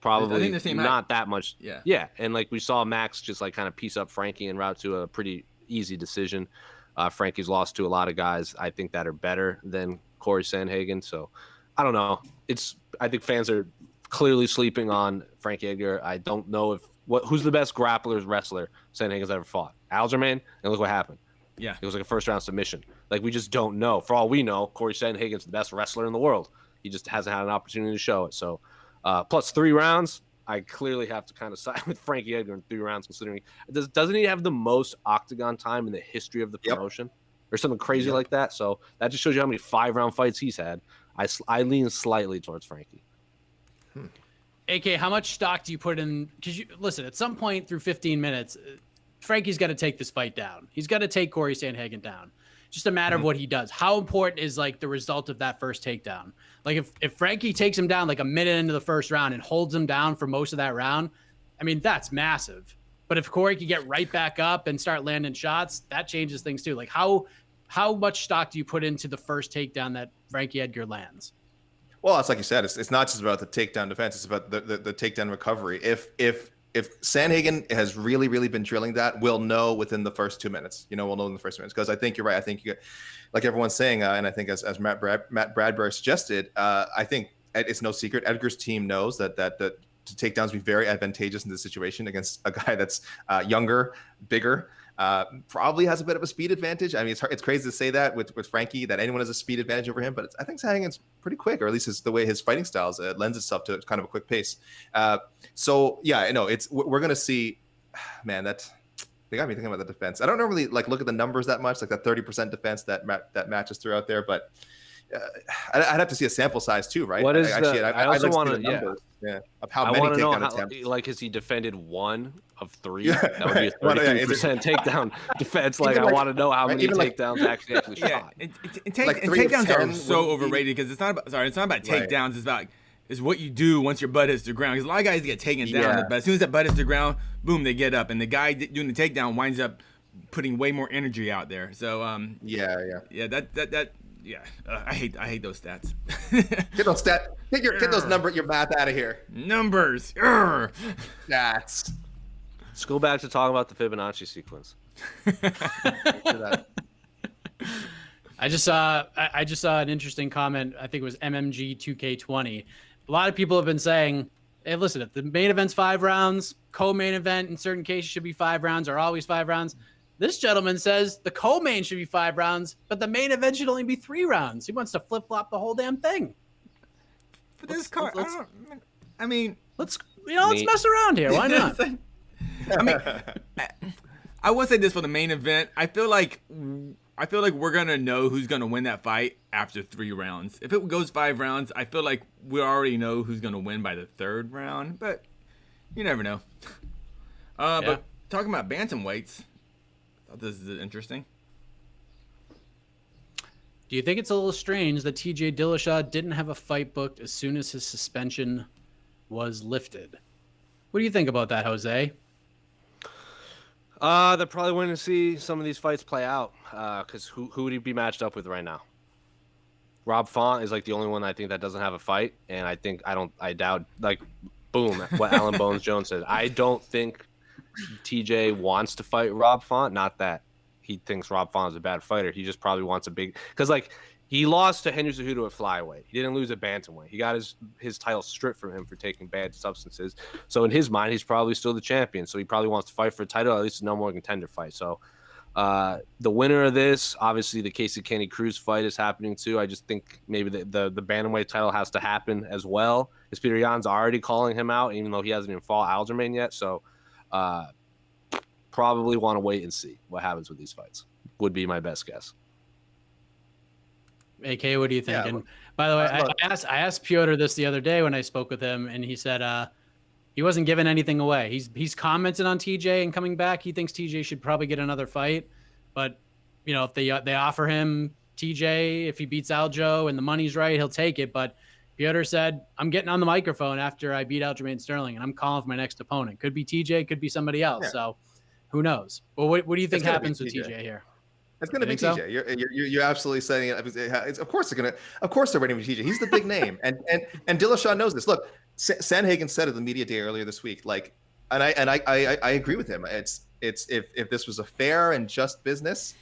Speaker 2: Probably
Speaker 4: I think the same
Speaker 2: not
Speaker 4: height.
Speaker 2: that much.
Speaker 4: Yeah.
Speaker 2: Yeah. And like we saw Max just like kind of piece up Frankie en route to a pretty easy decision. Frankie's lost to a lot of guys I think that are better than Corey Sandhagen. So I don't know. I think fans are clearly sleeping on Frankie Edgar. I don't know who's the best grappler wrestler Sandhagen's ever fought. Algerman, and look what happened.
Speaker 4: Yeah.
Speaker 2: It was like a first round submission. Like we just don't know. For all we know, Corey Sandhagen's the best wrestler in the world. He just hasn't had an opportunity to show it. So plus 3 rounds, I clearly have to kind of side with Frankie Edgar in 3 rounds, considering doesn't he have the most octagon time in the history of the promotion or something crazy like that? So that just shows you how many 5-round fights he's had. I lean slightly towards Frankie.
Speaker 1: AK, how much stock do you put in? Because listen, at some point through 15 minutes, Frankie's got to take this fight down. He's got to take Corey Sandhagen down. Just a matter of what he does. How important is like the result of that first takedown? Like if Frankie takes him down like a minute into the first round and holds him down for most of that round, I mean, that's massive. But if Corey could get right back up and start landing shots, that changes things too. Like how much stock do you put into the first takedown that Frankie Edgar lands?
Speaker 3: Well, it's like you said. It's not just about the takedown defense. It's about the takedown recovery. If Sandhagen has really been drilling that, we'll know within the first 2 minutes. We'll know in the first 2 minutes because I think you're right. I think like everyone's saying, and I think as Matt Bradbury suggested, I think it's no secret. Edgar's team knows that takedowns be very advantageous in this situation against a guy that's younger, bigger. Probably has a bit of a speed advantage. I mean, it's crazy to say that with Frankie, that anyone has a speed advantage over him, but I think Sandhagen's pretty quick, or at least the way his fighting styles lends itself to kind of a quick pace. So yeah, I know we're gonna see, man. They got me thinking about the defense. I don't normally look at the numbers that much, like that 30% defense that matches through out there, but I'd have to see a sample size too, right?
Speaker 2: What is
Speaker 3: I also want to of how many takedown attempts.
Speaker 2: Like, has he defended 1 of 3?
Speaker 3: Yeah.
Speaker 2: That would be a 33% takedown defense. Like, I want to know how many takedowns actually shot.
Speaker 4: Takedowns
Speaker 3: 3 of
Speaker 4: are
Speaker 3: 10
Speaker 4: so
Speaker 3: would be-
Speaker 4: overrated because it's not about takedowns. It's about is what you do once your butt hits the ground. Because a lot of guys get taken down,
Speaker 3: Yeah.
Speaker 4: but as soon as that butt hits the ground, boom, they get up, and the guy doing the takedown winds up putting way more energy out there. So
Speaker 3: Yeah.
Speaker 4: I hate those stats.
Speaker 3: Get those get those your math out of here.
Speaker 4: Numbers. Urgh.
Speaker 3: Stats.
Speaker 2: Let's go back to talking about the Fibonacci sequence.
Speaker 1: I just saw an interesting comment. I think it was MMG 2K20. A lot of people have been saying, "Hey, listen, if the main event's 5 rounds, co-main event in certain cases should be 5 rounds or always 5 rounds." This gentleman says the co-main should be 5 rounds, but the main event should only be 3 rounds. He wants to flip-flop the whole damn thing.
Speaker 4: For this card, I mean,
Speaker 1: let's mess around here. Why not?
Speaker 4: I mean, I will say this for the main event. I feel like we're gonna know who's gonna win that fight after 3 rounds. If it goes 5 rounds, I feel like we already know who's gonna win by the 3rd round. But you never know. But talking about bantamweights, I thought this is interesting.
Speaker 1: Do you think it's a little strange that TJ Dillashaw didn't have a fight booked as soon as his suspension was lifted? What do you think about that, Jose?
Speaker 2: They're probably wanting to see some of these fights play out. Because who would he be matched up with right now? Rob Font is like the only one I think that doesn't have a fight, and I doubt, like, boom, what Alan Bones Jones said. I don't think TJ wants to fight Rob Font. Not that he thinks Rob Font is a bad fighter. He just probably wants a big, because like he lost to Henry Cejudo at flyweight. He didn't lose at bantamweight. He got his title stripped from him for taking bad substances. So in his mind, he's probably still the champion. So he probably wants to fight for a title, at least a number one contender fight. So the winner of this, obviously the Casey Kenny Cruz fight is happening too. I just think maybe the bantamweight title has to happen as well. Because Peter Yan's already calling him out, even though he hasn't even fought Aljamain yet. So probably want to wait and see what happens with these fights. Would be my best guess.
Speaker 1: AK, what do you think?
Speaker 3: Yeah,
Speaker 1: And by the way, I asked Piotr this the other day when I spoke with him, and he said he wasn't giving anything away. He's commented on TJ and coming back. He thinks TJ should probably get another fight, but if they offer him TJ, if he beats Aljo and the money's right, he'll take it. But Piotr said, "I'm getting on the microphone after I beat Aljamain Sterling, and I'm calling for my next opponent. Could be TJ, could be somebody else.
Speaker 3: Yeah.
Speaker 1: So who knows? Well, what do you think happens with TJ here?"
Speaker 3: It's going to be
Speaker 1: think so?
Speaker 3: TJ. You're absolutely saying it. Of course they're waiting for TJ. He's the big name, and Dillashaw knows this. Look, Sandhagen said at the media day earlier this week, like, and I agree with him. It's if this was a fair and just business,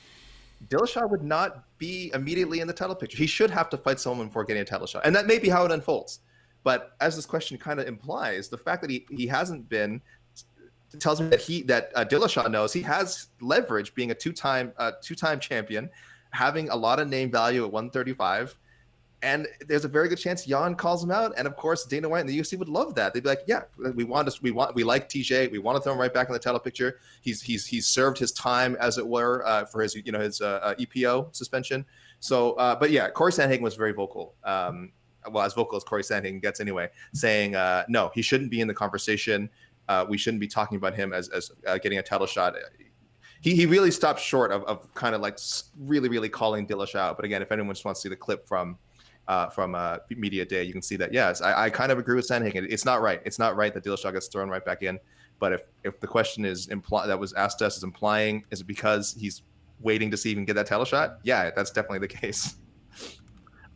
Speaker 3: Dillashaw would not be immediately in the title picture. He should have to fight someone before getting a title shot, and that may be how it unfolds. But as this question kind of implies, the fact that he hasn't been tells me that Dillashaw knows he has leverage, being a two-time champion, having a lot of name value at 135, and there's a very good chance Jan calls him out. And of course, Dana White and the UFC would love that. They'd be like, "Yeah, we like TJ. We want to throw him right back in the title picture. He's served his time, as it were, for his EPO suspension." So, but yeah, Corey Sandhagen was very vocal. Well, as vocal as Corey Sandhagen gets anyway, saying no, he shouldn't be in the conversation. We shouldn't be talking about him as getting a title shot. He really stopped short of kind of like really, really calling Dillashaw out. But again, if anyone just wants to see the clip from media day, you can see that. Yes, I kind of agree with Sandhagen. It's not right. It's not right that Dillashaw gets thrown right back in. But if the question is that was asked us is implying, is it because he's waiting to see if he can get that title shot? Yeah, that's definitely the case.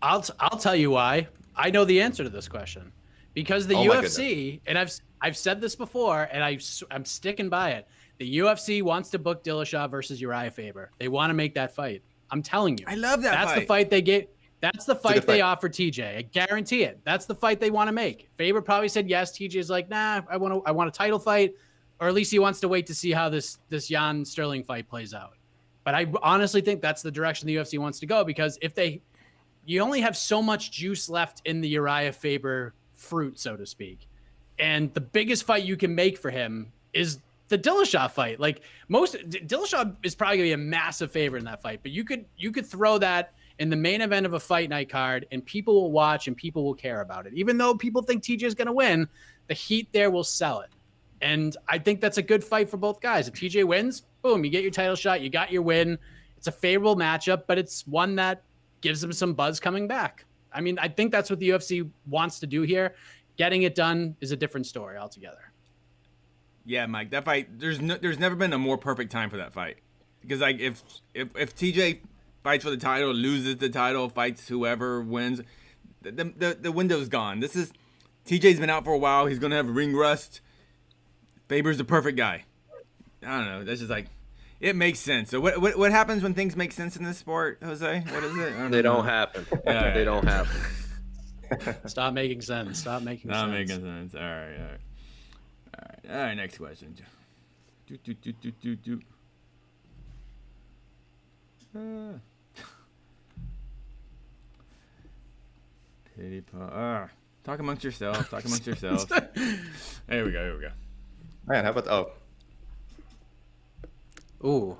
Speaker 1: I'll tell you why. I know the answer to this question. Because the UFC, and I've said this before, and I'm sticking by it. The UFC wants to book Dillashaw versus Uriah Faber. They want to make that fight. I'm telling you.
Speaker 4: I love that
Speaker 1: That's
Speaker 4: fight.
Speaker 1: the fight they get. That's the fight they
Speaker 3: fight.
Speaker 1: offered TJ. I guarantee it. That's the fight they want to make. Faber probably said yes. TJ's like, nah, I want a title fight, or at least he wants to wait to see how this Jan Sterling fight plays out. But I honestly think that's the direction the UFC wants to go, because you only have so much juice left in the Uriah Faber fruit, so to speak. And the biggest fight you can make for him is the Dillashaw fight. Like, Dillashaw is probably gonna be a massive favorite in that fight, but you could throw that in the main event of a fight night card, and people will watch and people will care about it. Even though people think TJ is gonna win, the heat there will sell it. And I think that's a good fight for both guys. If TJ wins, boom, you get your title shot, you got your win. It's a favorable matchup, but it's one that gives him some buzz coming back. I mean, I think that's what the UFC wants to do here. Getting it done is a different story altogether.
Speaker 4: Yeah, Mike, that fight, there's never been a more perfect time for that fight. Because like if TJ fights for the title, loses the title, fights whoever wins, the window's gone. TJ's been out for a while. He's gonna have ring rust. Faber's the perfect guy. I don't know. That's just like, it makes sense. So what happens when things make sense in this sport, Jose? What is it?
Speaker 2: They don't happen.
Speaker 4: Yeah,
Speaker 2: they don't happen.
Speaker 1: Stop making sense. Stop making sense.
Speaker 4: Not making sense. All right. Next question. Pity pot. Talk amongst yourselves. Here we go.
Speaker 3: Man, how about
Speaker 1: Ooh,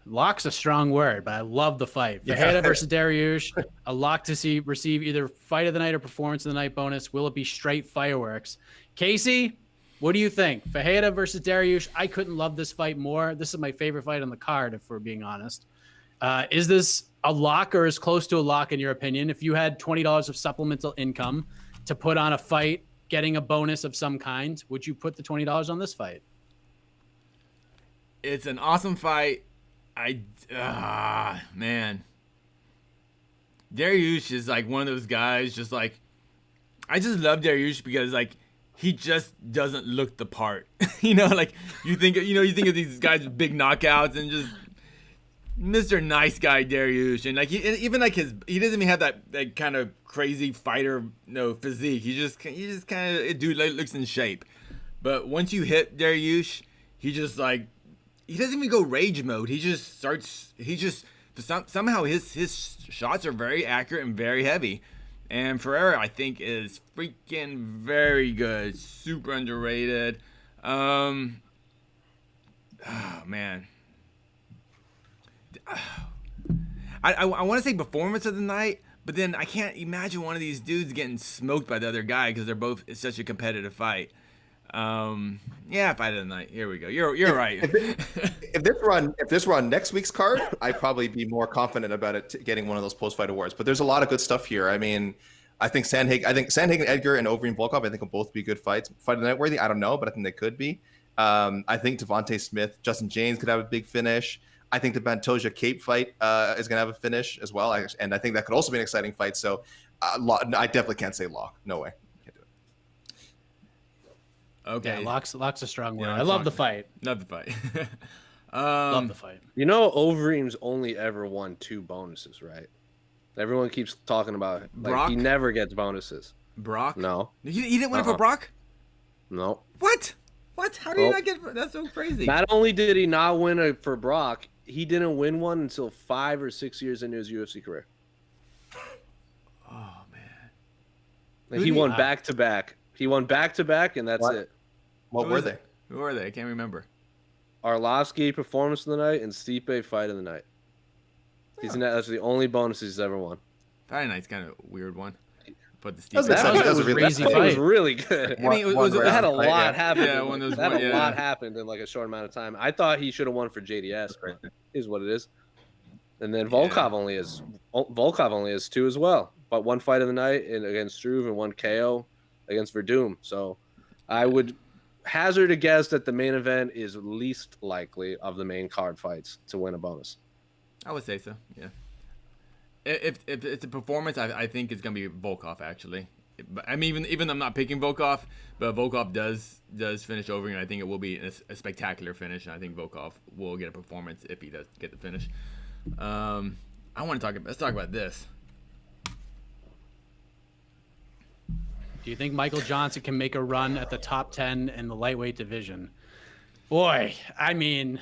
Speaker 1: lock's a strong word, but I love the fight. Ferreira versus Dariush, a lock to receive either fight of the night or performance of the night bonus. Will it be straight fireworks? Casey, what do you think? Ferreira versus Dariush. I couldn't love this fight more. This is my favorite fight on the card, if we're being honest. Is this a lock or as close to a lock in your opinion? If you had $20 of supplemental income to put on a fight, getting a bonus of some kind, would you put the $20 on this fight?
Speaker 4: It's an awesome fight. Man. Dariush is like one of those guys, just like, I just love Dariush because like, he just doesn't look the part. Like you think of these guys with big knockouts and just Mr. Nice Guy Dariush, and like he doesn't even have that kind of crazy fighter physique. He just kind of dude looks in shape. But once you hit Dariush, he just like, he doesn't even go rage mode. Somehow his shots are very accurate and very heavy. And Ferreira, I think, is freaking very good. Super underrated. Oh, man. I want to say performance of the night, but then I can't imagine one of these dudes getting smoked by the other guy because they're both, it's such a competitive fight. Yeah, fight of the night. Here we go. You're right.
Speaker 3: if this were on next week's card, I'd probably be more confident about it getting one of those post-fight awards. But there's a lot of good stuff here. I mean, I think Sandhagen, Edgar, and Overeem Volkov, I think will both be good fights. Fight of the night worthy. I don't know, but I think they could be. I think Devontae Smith, Justin James could have a big finish. I think the Pantoja Cape fight is going to have a finish as well, and I think that could also be an exciting fight. So, I definitely can't say lock. No way.
Speaker 1: Okay, yeah, lock's a strong word. I love the fight.
Speaker 4: Love the fight.
Speaker 1: Love the fight.
Speaker 2: Overeem's only ever won 2 bonuses, right? Everyone keeps talking about it. Like,
Speaker 4: Brock?
Speaker 2: He never gets bonuses.
Speaker 4: Brock?
Speaker 2: No.
Speaker 4: He didn't win it for Brock?
Speaker 2: No.
Speaker 4: What? How did he not get? That's so crazy.
Speaker 2: Not only did he not win it for Brock, he didn't win one until 5 or 6 years into his UFC career.
Speaker 4: Oh man.
Speaker 2: Like, he won back to back. He won back to back, and that's it.
Speaker 3: What were they?
Speaker 4: Who were they? I can't remember.
Speaker 2: Arlovsky performance of the night and Stipe fight of the night. That's the only bonuses he's ever won.
Speaker 4: Friday night's kind of a weird one. But the
Speaker 3: That
Speaker 1: was a crazy fight.
Speaker 2: It was really good.
Speaker 4: I mean, it
Speaker 2: had a lot happen.
Speaker 4: Yeah,
Speaker 2: a lot happened in like a short amount of time. I thought he should have won for JDS, but it is what it is. And then Volkov only has 2 as well, but 1 fight of the night against Struve and 1 KO against Verdum. So I would hazard a guess that the main event is least likely of the main card fights to win a bonus.
Speaker 4: I would say so. Yeah. If it's a performance, I think it's gonna be Volkov actually. I mean, even I'm not picking Volkov, but Volkov does finish over, and I think it will be a spectacular finish. And I think Volkov will get a performance if he does get the finish. Let's talk about this.
Speaker 1: Do you think Michael Johnson can make a run at the top 10 in the lightweight division? Boy, I mean,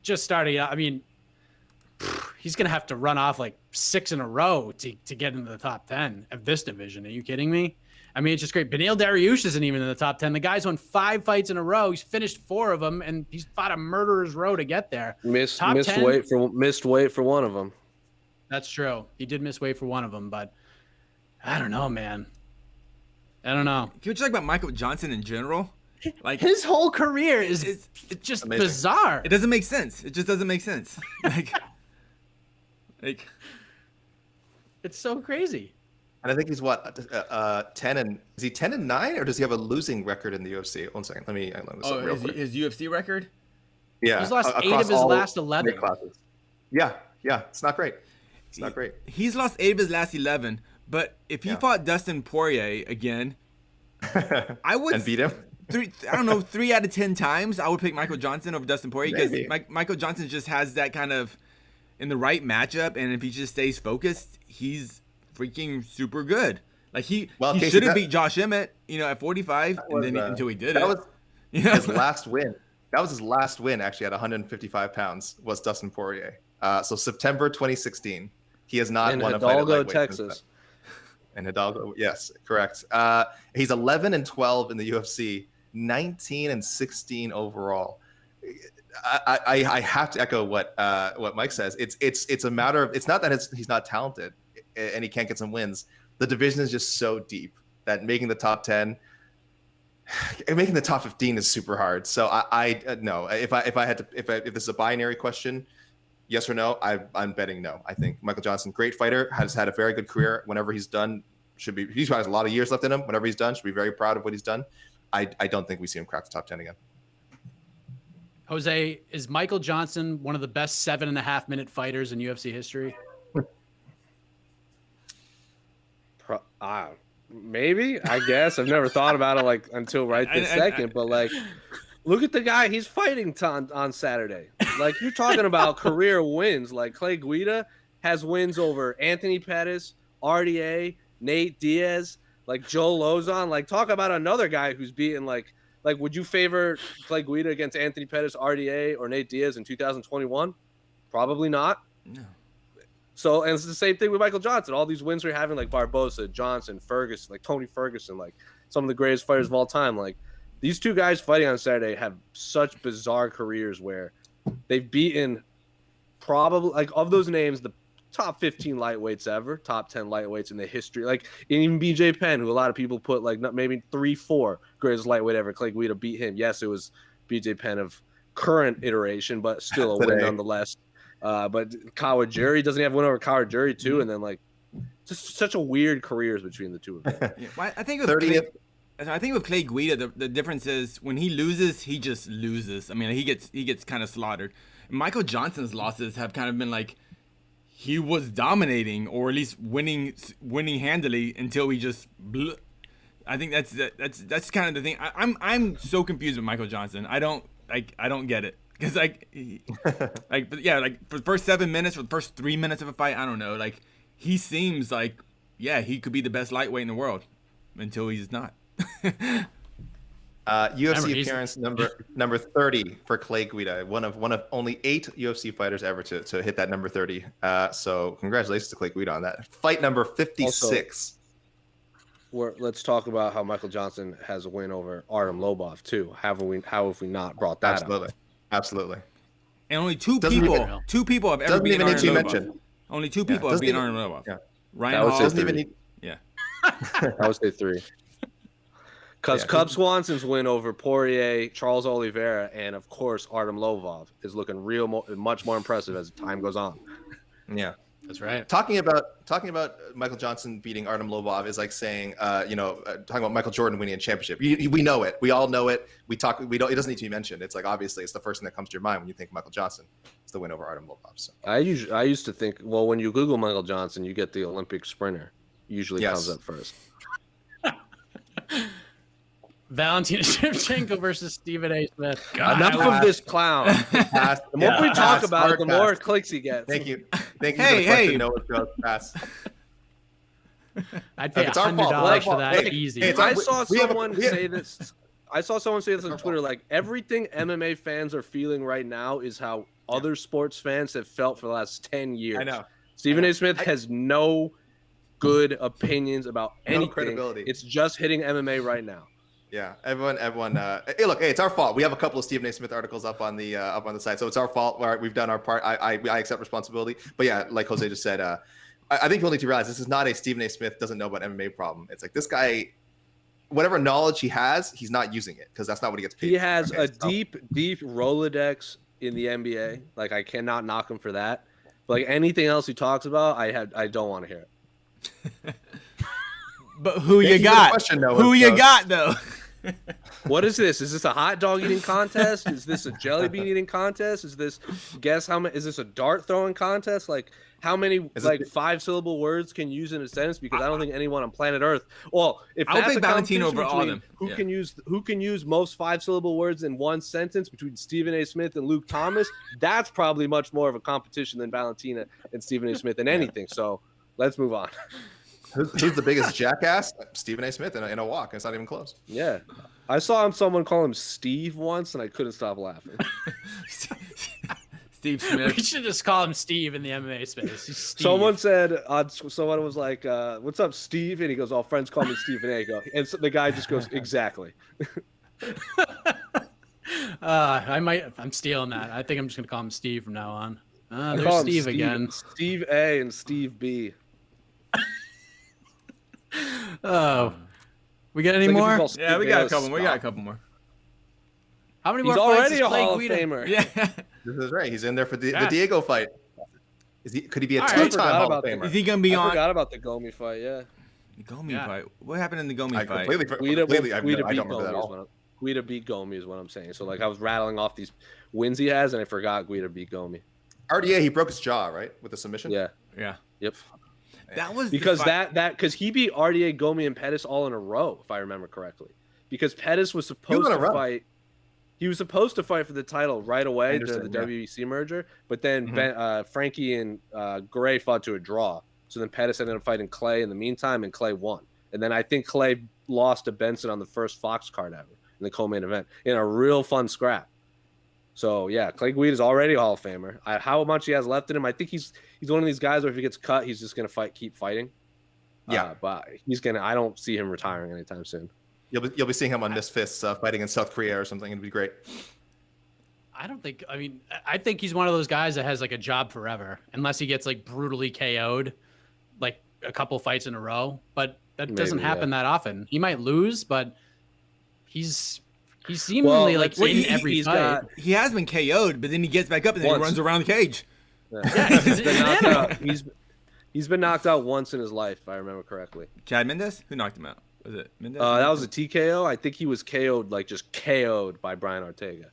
Speaker 1: just starting out, I mean, he's going to have to run off like 6 in a row to get into the top 10 of this division. Are you kidding me? I mean, it's just great. Beneil Dariush isn't even in the top 10. The guy's won 5 fights in a row. He's finished 4 of them, and he's fought a murderer's row to get there.
Speaker 2: Missed weight for one of them.
Speaker 1: That's true. He did miss weight for one of them, but I don't know, man. I don't know.
Speaker 4: Can you talk about Michael Johnson in general? Like
Speaker 1: his whole career is it's just amazing. Bizarre.
Speaker 4: It doesn't make sense. It just doesn't make sense. Like
Speaker 1: it's so crazy.
Speaker 3: And I think he's what 10 and is he 10-9 or does he have a losing record in the UFC? 1 second, let me look this up real quick.
Speaker 4: His UFC record?
Speaker 3: Yeah,
Speaker 1: He's lost 8
Speaker 3: across
Speaker 1: of his
Speaker 3: all
Speaker 1: last
Speaker 3: weight
Speaker 1: 11.
Speaker 3: classes. Yeah, it's not great. It's not great.
Speaker 4: He's lost 8 of his last 11. But if he fought Dustin Poirier again, I would
Speaker 3: And beat him.
Speaker 4: 3 out of 10 times I would pick Michael Johnson over Dustin Poirier because
Speaker 3: Maybe.
Speaker 4: Michael Johnson just has that kind of in the right matchup, and if he just stays focused, he's freaking super good. Like he
Speaker 3: Casey,
Speaker 4: should have beat Josh Emmett, at 45, and then until he did it.
Speaker 3: Was
Speaker 4: You know?
Speaker 3: his last win. That was his last win, actually, at 155 pounds, was Dustin Poirier. So September 2016. He has not
Speaker 2: In
Speaker 3: won a fight at
Speaker 2: Hidalgo,
Speaker 3: lightweight since
Speaker 2: Texas.
Speaker 3: then. In Hidalgo, yes, correct. He's 11-12 in the UFC, 19-16 overall. I have to echo what Mike says. It's a matter of, it's not that he's not talented and he can't get some wins. The division is just so deep that making the top 10 and making the top 15 is super hard. So I no, if this is a binary question, yes or no, I'm betting no. I think Michael Johnson, great fighter, has had a very good career. Whenever he's done, he has a lot of years left in him. Whenever he's done, should be very proud of what he's done. I don't think we see him crack the top 10 again.
Speaker 1: Jose, is Michael Johnson one of the best 7.5-minute fighters in UFC history?
Speaker 2: Maybe, I guess. I've never thought about it like until right this second. But like, look at the guy he's fighting on Saturday. Like, you're talking about career wins. Like, Clay Guida has wins over Anthony Pettis, RDA, Nate Diaz, like Joe Lozon. Like, talk about another guy who's beaten like would you favor Clay Guida against Anthony Pettis, RDA, or Nate Diaz in 2021? Probably not.
Speaker 4: No.
Speaker 2: So, and it's the same thing with Michael Johnson. All these wins we're having, like Barbosa, Johnson, Ferguson, like Tony Ferguson, like some of the greatest fighters of all time. Like, these two guys fighting on Saturday have such bizarre careers where they've beaten probably, like, of those names, the top 15 lightweights ever, top 10 lightweights in the history. Like, even BJ Penn, who a lot of people put, like, maybe 3-4 greatest lightweight ever. Clay Guida beat him. Yes, it was BJ Penn of current iteration, but still a win nonetheless. But Kawajiri, doesn't he have one over Kawajiri too? And then, like, just such a weird careers between the two of them.
Speaker 4: Yeah, well, I think with Clay Guida, the difference is when he loses, he just loses. I mean, he gets kind of slaughtered. Michael Johnson's losses have kind of been like he was dominating or at least winning handily until he just blew. I think that's kind of the thing. I'm so confused with Michael Johnson. I don't get it. Because but yeah, like for the first 7 minutes, for the first 3 minutes of a fight, I don't know. Like, he seems like, yeah, he could be the best lightweight in the world until he's not.
Speaker 3: UFC appearance number 30 for Clay Guida, one of only 8 UFC fighters ever to hit that number 30. So congratulations to Clay Guida on that. Fight number 56.
Speaker 2: Also, let's talk about how Michael Johnson has a win over Artem Lobov too. How have we not brought that up?
Speaker 3: Absolutely.
Speaker 4: And only two people have ever beaten Artem Lobov. Only 2 people have beaten Artem Lobov.
Speaker 3: Yeah.
Speaker 4: Ryan Hall.
Speaker 3: Doesn't even need.
Speaker 4: Yeah.
Speaker 2: I would say 3. Because Cub Swanson's win over Poirier, Charles Oliveira, and of course Artem Lobov is looking much more impressive as time goes on.
Speaker 3: Yeah.
Speaker 1: That's right.
Speaker 3: Talking about Michael Johnson beating Artem Lobov is like saying, talking about Michael Jordan winning a championship. We know it. We all know it. We don't. It doesn't need to be mentioned. It's like, obviously it's the first thing that comes to your mind when you think Michael Johnson. It's the win over Artem Lobov. So.
Speaker 2: I used to think, well, when you Google Michael Johnson, you get the Olympic sprinter. Usually comes up first.
Speaker 1: Valentina Shevchenko versus Stephen A. Smith.
Speaker 2: Enough of this clown. The more we talk about it, the more clicks he gets.
Speaker 3: Thank you. Thank you for the question. No, it goes fast.
Speaker 1: I'd pay $100 for that easy.
Speaker 2: I saw someone say this. I saw someone say this on Twitter. Like, everything MMA fans are feeling right now is how other sports fans have felt for the last 10 years.
Speaker 3: I know.
Speaker 2: Stephen A. Smith has no good opinions about anything.
Speaker 3: No credibility.
Speaker 2: It's just hitting MMA right now.
Speaker 3: Yeah, everyone. Hey, look, it's our fault. We have a couple of Stephen A. Smith articles up on the site, so it's our fault. We've done our part. I accept responsibility. But yeah, like Jose just said, I think we'll need to realize this is not a Stephen A. Smith doesn't know about MMA problem. It's like, this guy, whatever knowledge he has, he's not using it because that's not what he gets paid.
Speaker 2: He has a deep Rolodex in the NBA. Like, I cannot knock him for that. But like anything else he talks about, I don't want to hear it.
Speaker 4: But who
Speaker 3: Thank
Speaker 4: you
Speaker 3: you for the
Speaker 4: got?
Speaker 3: question, Noah.
Speaker 4: Who you got though?
Speaker 2: What is this? Is this a hot dog eating contest? Is this a jelly bean eating contest? Is this guess how many? Is this a dart throwing contest? Like how many like 5-syllable words can you use in a sentence? Because I don't think anyone on planet Earth. Well, if
Speaker 4: I would
Speaker 2: that's
Speaker 4: pick
Speaker 2: a
Speaker 4: Valentino over
Speaker 2: competition
Speaker 4: all of
Speaker 2: between
Speaker 4: them.
Speaker 2: who can use most 5-syllable words in one sentence between Stephen A. Smith and Luke Thomas, that's probably much more of a competition than Valentina and Stephen A. Smith in anything. So let's move on.
Speaker 3: Who's the biggest jackass? Stephen A. Smith in a walk. It's not even close.
Speaker 2: Yeah. I saw someone call him Steve once, and I couldn't stop laughing.
Speaker 4: Steve
Speaker 1: We
Speaker 4: Smith.
Speaker 1: should just call him Steve in the MMA space. He's Steve.
Speaker 2: Someone said, someone was like, "What's up, Steve?" And he goes, "All friends call me Stephen A." And so the guy just goes, "Exactly."
Speaker 1: I'm stealing that. I think I'm just gonna call him Steve from now on.
Speaker 2: I
Speaker 1: There's
Speaker 2: call him
Speaker 1: Steve again.
Speaker 2: Steve A and Steve B.
Speaker 1: Oh, we got any
Speaker 2: It's like if you
Speaker 1: more?
Speaker 2: call Steve
Speaker 4: Yeah, we got a
Speaker 2: A
Speaker 4: couple. We got a
Speaker 2: Scott.
Speaker 4: couple more.
Speaker 1: How many
Speaker 2: He's
Speaker 1: more fights
Speaker 2: already
Speaker 1: is
Speaker 2: a
Speaker 1: Clay
Speaker 2: Hall of
Speaker 1: Guida?
Speaker 2: Famer.
Speaker 4: Yeah.
Speaker 3: This is right. He's in there for the
Speaker 1: Yeah.
Speaker 3: Diego fight. Could he be a
Speaker 1: All right.
Speaker 3: two-time
Speaker 2: Forgot
Speaker 3: Hall
Speaker 2: about
Speaker 3: of
Speaker 2: that.
Speaker 3: Famer?
Speaker 4: Is he gonna be
Speaker 2: I
Speaker 4: on
Speaker 2: forgot about the Gomi fight. Yeah,
Speaker 4: the Gomi
Speaker 1: Yeah.
Speaker 4: fight? What happened in the Gomi
Speaker 3: I
Speaker 4: fight?
Speaker 3: completely, I
Speaker 2: Guida
Speaker 3: don't
Speaker 2: beat
Speaker 3: remember that at
Speaker 2: Gomi.
Speaker 3: all.
Speaker 2: Guida beat Gomi is what I'm saying. So like I was rattling off these wins he has, and I forgot Guida beat Gomi.
Speaker 3: RDA, he broke his jaw, right, with the submission.
Speaker 2: Yeah.
Speaker 4: Yeah.
Speaker 2: Yep.
Speaker 4: That was
Speaker 2: Because
Speaker 4: the fight.
Speaker 2: because he beat RDA, Gomi, and Pettis all in a row, if I remember correctly. Because Pettis was supposed
Speaker 3: in a
Speaker 2: to
Speaker 3: row.
Speaker 2: fight. He was supposed to fight for the title right away during
Speaker 3: Anderson,
Speaker 2: the
Speaker 3: yeah.
Speaker 2: WEC merger, but then
Speaker 3: Mhm.
Speaker 2: Frankie and Gray fought to a draw. So then Pettis ended up fighting Clay in the meantime, and Clay won. And then I think Clay lost to Benson on the first Fox card ever in the co-main event in a real fun scrap. So yeah, Clay Guida is already a Hall of Famer. How much he has left in him, I think he's one of these guys where if he gets cut, he's just gonna keep fighting.
Speaker 3: Yeah.
Speaker 2: But he's gonna. I don't see him retiring anytime soon.
Speaker 3: You'll be seeing him on Misfits fighting in South Korea or something. It'd be great.
Speaker 1: I don't think. I mean, I think he's one of those guys that has like a job forever, unless he gets like brutally KO'd, like a couple fights in a row. But that doesn't
Speaker 2: Maybe,
Speaker 1: happen
Speaker 2: yeah.
Speaker 1: that often. He might lose, but he's seemingly like
Speaker 2: well,
Speaker 1: in every
Speaker 2: he's
Speaker 1: fight.
Speaker 2: got-
Speaker 4: He has been KO'd, but then he gets back up and then
Speaker 2: Once.
Speaker 4: he runs around the cage.
Speaker 1: Yeah,
Speaker 2: he's been
Speaker 1: an
Speaker 2: knocked
Speaker 1: animal.
Speaker 2: out. He's been knocked out once in his life, if I remember correctly.
Speaker 4: Chad Mendes? Who knocked him out? Was it Mendes?
Speaker 2: That was a TKO. I think he was KO'd, like just KO'd by Brian Ortega.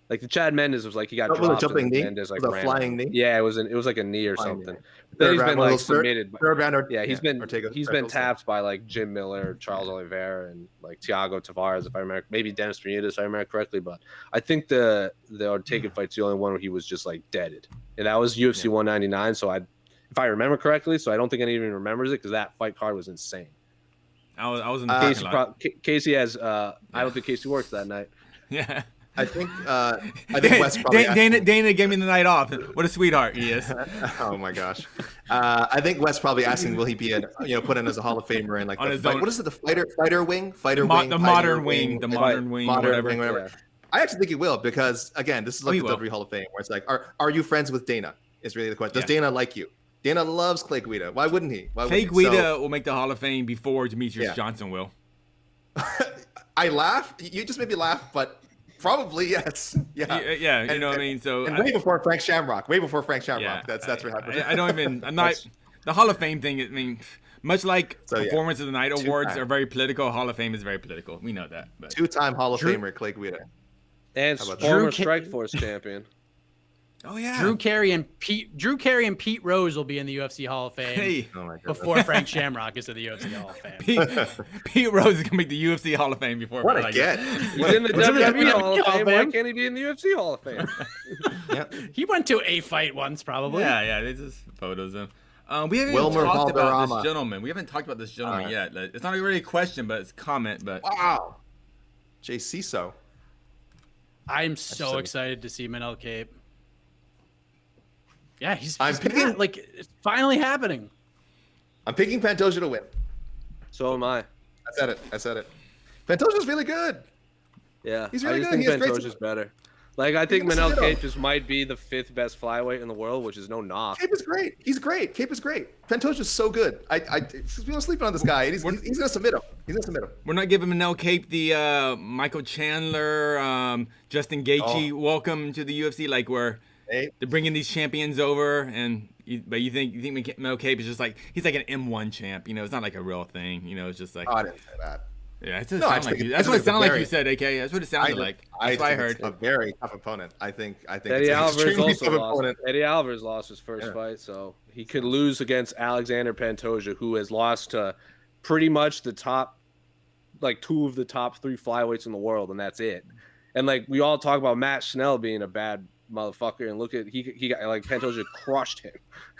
Speaker 2: Like the Chad Mendes was like he got
Speaker 3: Was it a
Speaker 2: dropped.
Speaker 3: jumping
Speaker 2: and then
Speaker 3: knee?
Speaker 2: Mendes, like,
Speaker 3: Was it a
Speaker 2: ran
Speaker 3: flying
Speaker 2: out.
Speaker 3: knee?
Speaker 2: Yeah, it was like a knee or
Speaker 3: Flying
Speaker 2: something.
Speaker 3: knee.
Speaker 2: Then he's
Speaker 3: Third
Speaker 2: been
Speaker 3: round,
Speaker 2: like submitted.
Speaker 3: Third round.
Speaker 2: Yeah, he's been
Speaker 3: Ortega,
Speaker 2: tapped by like Jim Miller, Charles Oliveira, and like Thiago Tavares, if I remember, maybe Dennis Bermudez, if I remember correctly. But I think the Ortega fight's the only one where he was just like deaded, and that was UFC 199. So if I remember correctly, so I don't think anyone even remembers it because that fight card was insane.
Speaker 4: I was in the parking lot.
Speaker 2: Casey has. I don't think Casey worked that night.
Speaker 4: Yeah.
Speaker 3: I think Wes probably.
Speaker 4: Dana gave me the night off. What a sweetheart he is.
Speaker 3: Oh my gosh. I think Wes probly asking, will he be put in as a Hall of Famer and like
Speaker 4: On
Speaker 3: the
Speaker 4: his
Speaker 3: fight,
Speaker 4: own-
Speaker 3: what is it, the fighter wing,
Speaker 4: The modern wing, whatever.
Speaker 2: Yeah.
Speaker 3: I actually think he will because again, this is like
Speaker 4: he
Speaker 3: the
Speaker 4: will.
Speaker 3: WWE Hall of Fame where it's like, are you friends with Dana? Is really the question. Does
Speaker 4: Yeah.
Speaker 3: Dana like you? Dana loves Clay Guida. Why wouldn't he?
Speaker 4: Clay Guida will make the Hall of Fame before Demetrius
Speaker 3: Yeah.
Speaker 4: Johnson will.
Speaker 3: I laugh. You just made me laugh, but probably yes. Yeah.
Speaker 4: Yeah, you
Speaker 3: And-
Speaker 4: know what I mean? So
Speaker 3: And way before Frank Shamrock. Way before Frank Shamrock.
Speaker 4: yeah,
Speaker 3: That's what happened.
Speaker 4: I don't even. I'm not the Hall of Fame thing. I mean, much like
Speaker 3: So, yeah.
Speaker 4: Performance of the Night awards
Speaker 3: Two-time.
Speaker 4: are very political. Hall of Fame is very political. We know that. But
Speaker 3: Two-time Hall of Famer Clay Guida.
Speaker 2: And
Speaker 3: How about that?
Speaker 2: former
Speaker 1: Drew
Speaker 2: Strikeforce champion.
Speaker 4: oh yeah,
Speaker 1: Drew Carey and Pete Rose will be in the UFC Hall of Fame
Speaker 4: Hey,
Speaker 3: Oh my god.
Speaker 1: before Frank Shamrock is in the UFC Hall of Fame.
Speaker 4: Pete Rose is gonna make the UFC Hall of Fame before.
Speaker 3: What a
Speaker 4: like,
Speaker 3: get.
Speaker 2: He's in the
Speaker 1: Was it
Speaker 2: WWE
Speaker 1: the
Speaker 2: Hall of
Speaker 1: Hall of
Speaker 2: Fame. Why
Speaker 1: Fame?
Speaker 2: can't he be in the UFC Hall of Fame?
Speaker 3: Yeah.
Speaker 1: He went to a fight once, probably.
Speaker 4: Yeah, they just photos of him. We haven't
Speaker 3: Wilmer
Speaker 4: even talked about
Speaker 3: Valderrama.
Speaker 4: this gentleman. We haven't talked about this gentleman
Speaker 3: All
Speaker 4: yet. Like, it's not really a question, but it's a comment. But
Speaker 3: Wow. Jay Ciso.
Speaker 1: I'm so
Speaker 3: so-
Speaker 1: excited to see Manel Cape. Yeah, he's
Speaker 3: I'm picking-
Speaker 1: like it's finally happening.
Speaker 3: I'm picking Pantoja to win.
Speaker 2: So am I.
Speaker 3: I said it. Pantoja's really good.
Speaker 2: Yeah,
Speaker 3: He's
Speaker 2: I
Speaker 3: really
Speaker 2: just
Speaker 3: good.
Speaker 2: think
Speaker 3: He has great
Speaker 2: Pantoja's better. Like I think
Speaker 3: He looks
Speaker 2: Manel
Speaker 3: good.
Speaker 2: Cape just might be the 5th best flyweight in the world, which is no knock.
Speaker 3: Cape is great. He's great. Cape is great. Pantoja's so good. People are sleeping on this guy. He's gonna submit him.
Speaker 4: we're not giving Manel Cape the Michael Chandler, Justin Gaethje welcome to the UFC. Like where
Speaker 3: Hey,
Speaker 4: they're bringing these champions over and but you think Mel Cape is just like he's like an M1 champ. You know, it's not like a real thing. You know, it's just like
Speaker 3: Oh, I didn't say that.
Speaker 4: yeah, it doesn't
Speaker 3: No, I
Speaker 4: sound
Speaker 3: think
Speaker 4: like you.
Speaker 3: it's-
Speaker 4: That's
Speaker 3: I
Speaker 4: what it
Speaker 3: think it's a
Speaker 4: sounded like
Speaker 3: very-
Speaker 4: you said, AK. That's what it sounded like. That's what I
Speaker 3: think
Speaker 4: heard.
Speaker 3: it's a very tough opponent. I think
Speaker 2: Eddie
Speaker 3: it's an
Speaker 2: Alvarez
Speaker 3: extremely
Speaker 2: also
Speaker 3: tough
Speaker 2: lost.
Speaker 3: opponent.
Speaker 2: Eddie Alvarez lost his first fight, so he could lose against Alexander Pantoja, who has lost to pretty much the top, like 2 of the top 3 flyweights in the world, and that's it. And like we all talk about Matt Schnell being a bad motherfucker, and look at he got like Pantoja crushed him.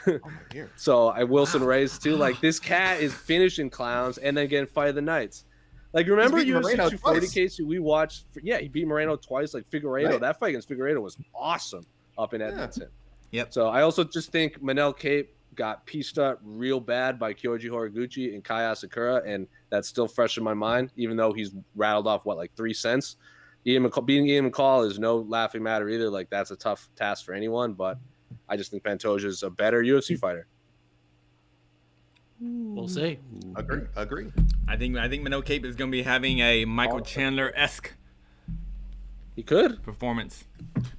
Speaker 3: Oh my dear.
Speaker 2: So I Wilson Reyes too. Like this cat is finishing clowns and then getting fight of the nights. Like remember
Speaker 3: beaten Moreno
Speaker 2: UFC 240
Speaker 3: twice.
Speaker 2: case we watched? Yeah, he beat Moreno twice. Like Figueiredo,
Speaker 3: Right.
Speaker 2: that fight against Figueiredo was awesome up in Edmonton.
Speaker 4: Yep.
Speaker 2: So I also just think Manel Cape got pieced up real bad by Kyoji Horiguchi and Kai Asakura, and that's still fresh in my mind, even though he's rattled off like 3 cents. Beating Ian McCall is no laughing matter either. Like that's a tough task for anyone, but I just think Pantoja is a better UFC fighter.
Speaker 1: We'll see.
Speaker 3: Agree.
Speaker 4: I think Manoa Cape is going to be having a Michael Chandler-esque
Speaker 2: He could.
Speaker 4: performance.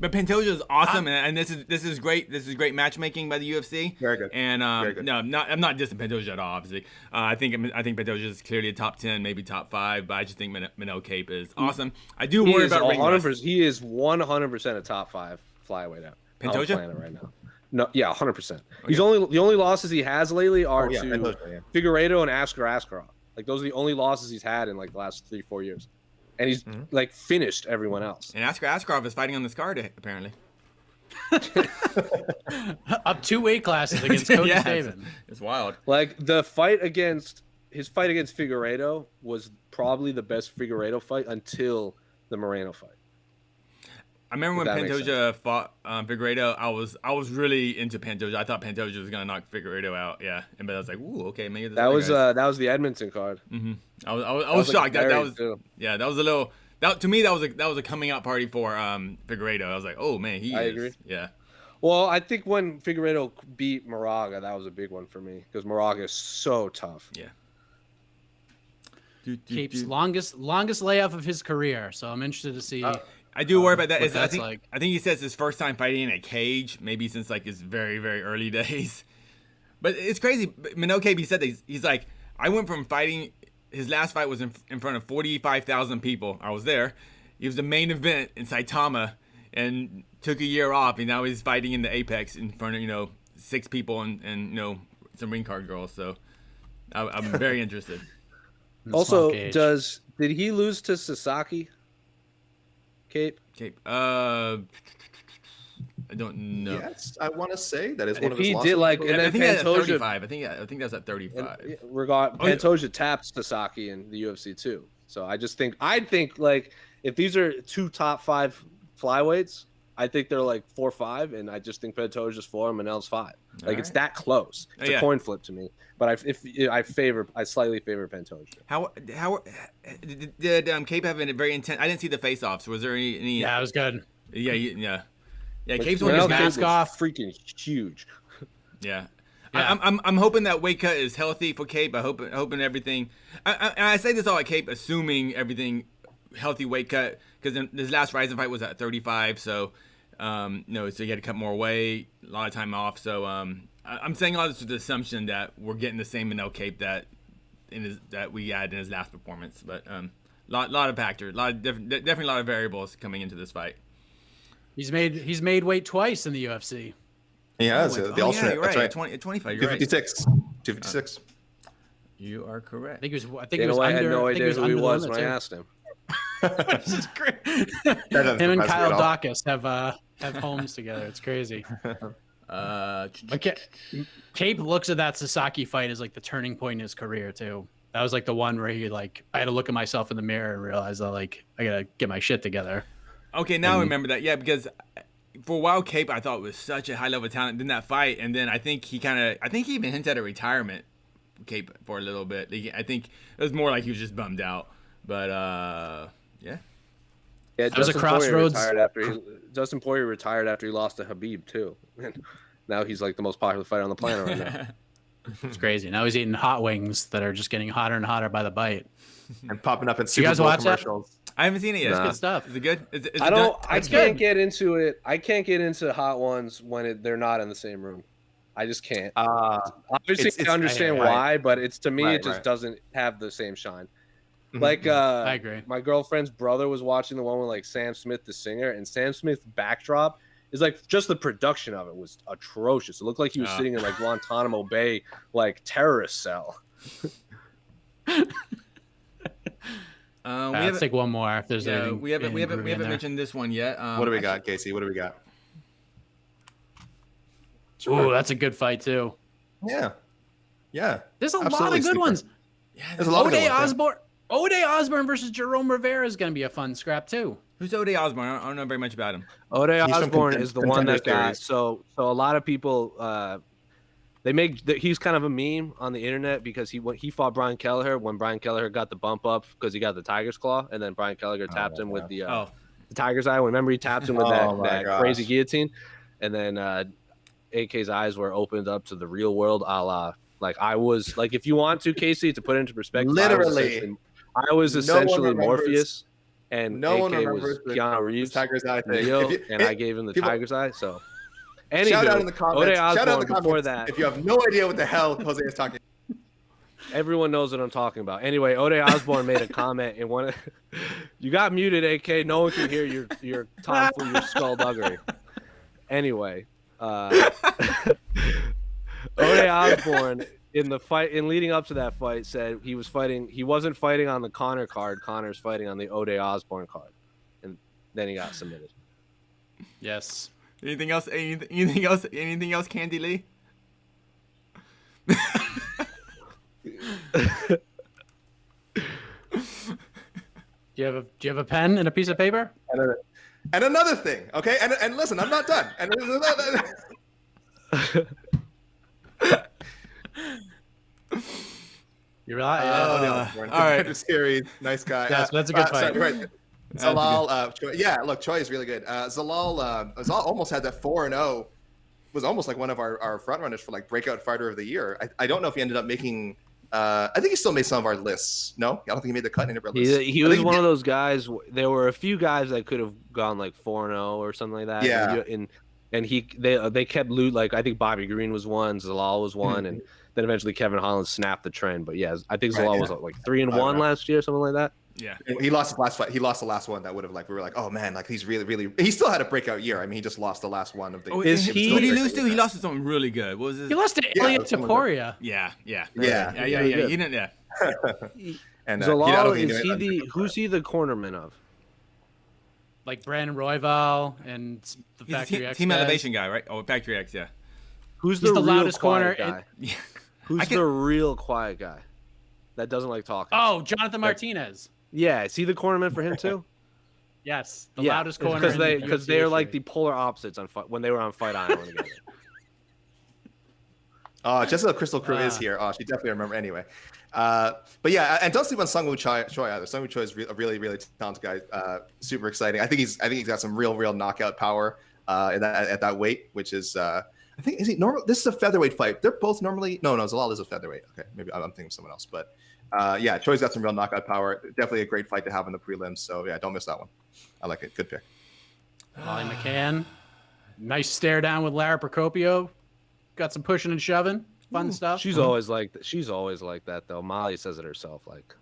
Speaker 4: But Pantoja is awesome, and this is great. This is great matchmaking by the UFC.
Speaker 3: Very good.
Speaker 4: And
Speaker 3: Very good.
Speaker 4: no, I'm not dissing Pantoja at all. Obviously, I think Pantoja is clearly a top 10, maybe top 5. But I just think Manoa Cape is awesome. I do
Speaker 2: He
Speaker 4: worry
Speaker 2: is
Speaker 4: about ring rust.
Speaker 2: 100%. He is 100% a top 5 flyweight out. on the
Speaker 4: Pantoja?
Speaker 2: planet right now. No, yeah, 100%. He's the only losses he has lately are to
Speaker 3: Pantoja, yeah.
Speaker 2: Figueiredo and Askar Askarov. Like those are the only losses he's had in like the last 3-4 years, and he's like finished everyone else.
Speaker 4: And Askar Askarov is fighting on this card apparently.
Speaker 1: Up 2 weight classes against Cody
Speaker 4: Yeah,
Speaker 1: Staven.
Speaker 4: It's wild.
Speaker 2: Like his fight against Figueiredo was probably the best Figueiredo fight until the Moreno fight.
Speaker 4: I remember when
Speaker 2: If that makes
Speaker 4: Pantoja fought Figueiredo, I was really into Pantoja. I thought Pantoja was gonna knock Figueiredo out. Yeah, but I was like, ooh, okay, maybe
Speaker 2: That was the Edmonton card.
Speaker 4: I was shocked. That was
Speaker 2: too.
Speaker 4: yeah, that was a little. That to me that was a coming out party for Figueiredo. I was like, oh man,
Speaker 2: I agree.
Speaker 4: Yeah.
Speaker 2: Well, I think when Figueiredo beat Moraga, that was a big one for me because Moraga is so tough.
Speaker 4: Yeah.
Speaker 1: Cape's longest layoff of his career. So I'm interested to see.
Speaker 4: I do worry about that.
Speaker 1: what
Speaker 4: I
Speaker 1: that's
Speaker 4: think
Speaker 1: like.
Speaker 4: I think he says his first time fighting in a cage, maybe since like his very very early days. But it's crazy. Manoa Cape, he said that he's like, I went from fighting. His last fight was in front of 45,000 people. I was there. He was the main event in Saitama, and took a year off. And now he's fighting in the Apex in front of 6 people and some ring card girls. So I'm very interested.
Speaker 2: Also,
Speaker 1: cage.
Speaker 2: did he lose to Sasaki? Cape?
Speaker 4: Cape. I don't know.
Speaker 3: Yes, I want to say that is one
Speaker 2: If
Speaker 3: of his
Speaker 2: he
Speaker 3: losses.
Speaker 2: did like, and
Speaker 4: I
Speaker 2: then
Speaker 4: think that's at
Speaker 2: Pantoja,
Speaker 4: 35. I think that's at 35.
Speaker 2: Pantoja tapped Sasaki in the UFC too. So I think like if these are 2 top 5 flyweights, I think they're like 4-5, and I just think Pantoja's 4 and Manel's 5. Like it's that close. It's a coin flip to me. But I slightly favor Pantoja.
Speaker 4: How did Cape have a very intense? I didn't see the face-offs. Was there any?
Speaker 1: Yeah, it was good.
Speaker 4: Yeah.
Speaker 2: Like,
Speaker 4: Cape's one
Speaker 2: Manel
Speaker 4: of his
Speaker 2: Cape
Speaker 1: mask
Speaker 2: was
Speaker 1: off.
Speaker 2: freaking huge.
Speaker 4: Yeah.
Speaker 1: Yeah.
Speaker 4: I'm hoping that weight cut is healthy for Cape. Hoping everything. I say this all at Cape, assuming everything healthy weight cut, because his last Ryzen fight was at 35, so so he had to cut more weight, a lot of time off. So I'm saying all this with the assumption that we're getting the same Manel Cape that we had in his last performance. But lot of factors, definitely a lot of variables coming into this fight.
Speaker 1: He's made weight twice in the UFC.
Speaker 3: He has the alternate.
Speaker 4: You're
Speaker 3: That's
Speaker 4: right.
Speaker 3: right.
Speaker 4: At 25, you're right.
Speaker 3: 256. 256.
Speaker 4: You are correct.
Speaker 1: I think it was
Speaker 2: I had no
Speaker 1: I think it
Speaker 2: idea
Speaker 1: was
Speaker 2: who he
Speaker 1: under the
Speaker 2: was
Speaker 1: limit,
Speaker 2: when I
Speaker 1: too.
Speaker 2: asked him.
Speaker 1: This is great.
Speaker 3: doesn't
Speaker 1: Him and
Speaker 3: surprise me
Speaker 1: Kyle
Speaker 3: at all.
Speaker 1: Dawkins have homes together. It's crazy. Okay. Cape looks at that Sasaki fight as like the turning point in his career too. That was like the one where he I had to look at myself in the mirror and realize that I gotta get my shit together.
Speaker 4: Okay, now I remember that. Yeah, because for a while, Cape I thought was such a high level talent in that fight, and then I think he even hinted at a retirement, Cape, for a little bit. I think it was more like he was just bummed out. But yeah.
Speaker 2: Yeah,
Speaker 1: was a crossroads.
Speaker 2: Justin Poirier retired after he lost to Habib too. And now he's like the most popular fighter on the planet right now.
Speaker 1: It's crazy. Now he's eating hot wings that are just getting hotter and hotter by the bite.
Speaker 3: And popping up in
Speaker 1: You
Speaker 3: Super
Speaker 1: guys
Speaker 3: Bowl
Speaker 1: watch that?
Speaker 3: commercials.
Speaker 4: I haven't seen it yet.
Speaker 2: Nah.
Speaker 1: Good stuff.
Speaker 4: Is it good? Is it
Speaker 2: I
Speaker 4: done?
Speaker 2: can't get into it. I can't get into hot ones when they're not in the same room. I just can't.
Speaker 3: Obviously,
Speaker 2: I understand why, but it's to me
Speaker 3: Right,
Speaker 2: it just
Speaker 3: right.
Speaker 2: doesn't have the same shine.
Speaker 3: Mhm.
Speaker 2: Like
Speaker 1: I agree.
Speaker 2: my girlfriend's brother was watching the one with like Sam Smith, the singer, and Sam Smith's backdrop is like just the production of it was atrocious. It looked like he was sitting in like Guantanamo Bay, like terrorist cell.
Speaker 1: Let's take one more. If there's anything
Speaker 4: we haven't
Speaker 1: in there.
Speaker 4: mentioned this one yet.
Speaker 3: What do we got, Casey? What do we got?
Speaker 1: Ooh, that's a good fight too.
Speaker 3: Yeah.
Speaker 1: There's a lot
Speaker 3: Absolutely
Speaker 1: of good
Speaker 3: super.
Speaker 1: ones.
Speaker 4: Yeah,
Speaker 3: There's a lot of good
Speaker 1: O'Day
Speaker 3: ones, yeah.
Speaker 1: Osborne versus Jerome Rivera is going to be a fun scrap too.
Speaker 4: Who's O'Day Osborne? I don't know very much about him.
Speaker 2: O'Day
Speaker 3: He's from
Speaker 2: Osborne is the one that
Speaker 3: Contender
Speaker 2: got so a lot of people he's kind of a meme on the internet because he fought Brian Kelleher when Brian Kelleher got the bump up because he got the tiger's claw, and then Brian Kelleher tapped him with the tiger's eye. Remember he tapped him with that crazy guillotine, and then AK's eyes were opened up to the real world, a la like I was like, if you want to, Casey, to put it into perspective,
Speaker 3: Literally,
Speaker 2: I was essentially Morpheus, and
Speaker 3: no one
Speaker 2: AK was
Speaker 3: remembers
Speaker 2: Keanu Reeves,
Speaker 3: tiger's eye thing.
Speaker 2: Neo, and I gave him the tiger's eye. So, anywho,
Speaker 3: shout out in the comments.
Speaker 2: O'Day
Speaker 3: Shout out in the
Speaker 2: Osborne before
Speaker 3: comments
Speaker 2: that.
Speaker 3: if you have no idea what the hell Jose is talking.
Speaker 2: Everyone knows what I'm talking about. Anyway, O'Day Osborne made a comment in one. You got muted, AK. No one can hear your tomfoolery, your skullduggery. Anyway, O'Day Osborne in the fight, in leading up to that fight, said he wasn't fighting on the Conor card. Conor's fighting on the O'Day Osborne card, and then he got submitted.
Speaker 1: Yes.
Speaker 4: Anything else? Anything else? Candy Lee.
Speaker 1: Do you have a pen and a piece of paper?
Speaker 3: And another thing, okay? And listen, I'm not done. And
Speaker 1: You're right.
Speaker 3: all right. Series, nice guy.
Speaker 1: Yes, that's a good fight.
Speaker 3: Sorry, right. Zalal, look, Choi is really good. Zalal almost had that 4-0. Was almost like one of our front runners for like breakout fighter of the year. I don't know if he ended up making. I think he still made some of our lists. No, I don't think he made the cut in any of our lists.
Speaker 2: He was one of those guys. There were a few guys that could have gone like 4-0 or something like that.
Speaker 3: Yeah.
Speaker 2: And they kept loot. Like I think Bobby Green was one, Zalal was one, and then eventually Kevin Holland snapped the trend. But yeah, I think Zalal was like 3-1 last year, something like that.
Speaker 4: Yeah,
Speaker 3: he lost his last fight. He lost the last one that would have like we were like, oh man, like he's really. He still had a breakout year. I mean, he just lost the last one of the.
Speaker 4: What did he lose to? He lost to something really good. What was his?
Speaker 1: He lost to Ilya Taporia.
Speaker 4: Yeah.
Speaker 3: Yeah.
Speaker 4: He didn't. Yeah.
Speaker 3: And
Speaker 2: Zalal, who's he the cornerman of?
Speaker 1: Like Brandon Royval and the
Speaker 4: He's
Speaker 1: Factory
Speaker 4: a
Speaker 1: X.
Speaker 4: Team
Speaker 1: guys.
Speaker 4: Elevation guy, right? Oh, Factory X, yeah.
Speaker 2: Who's
Speaker 1: He's
Speaker 2: the
Speaker 1: the
Speaker 2: real
Speaker 1: loudest corner
Speaker 2: quiet guy?
Speaker 4: Yeah.
Speaker 2: Who's the real quiet guy that doesn't like talking?
Speaker 1: Oh, Jonathan Martinez.
Speaker 2: Yeah, is he the cornerman for him too?
Speaker 1: Yes, the loudest corner.
Speaker 2: Because they're like the polar opposites on when they were on Fight Island together.
Speaker 3: Jessica Crystal Crew is here. Oh, she definitely remember anyway. But yeah, and don't sleep on Sungwoo Choi either. Sungwoo Choi is a really talented guy. Super exciting. I think he's got some real knockout power at that weight, which is I think is he normal. This is a featherweight fight. They're both normally no. Zalal is a featherweight. Okay, maybe I'm thinking of someone else, but. Yeah, Choi's got some real knockout power. Definitely a great fight to have in the prelims. So yeah, don't miss that one. I like it. Good pick.
Speaker 1: Molly McCann. Nice stare down with Lara Procopio. Got some pushing and shoving. Fun stuff.
Speaker 2: She's always like that though. Molly says it herself. Like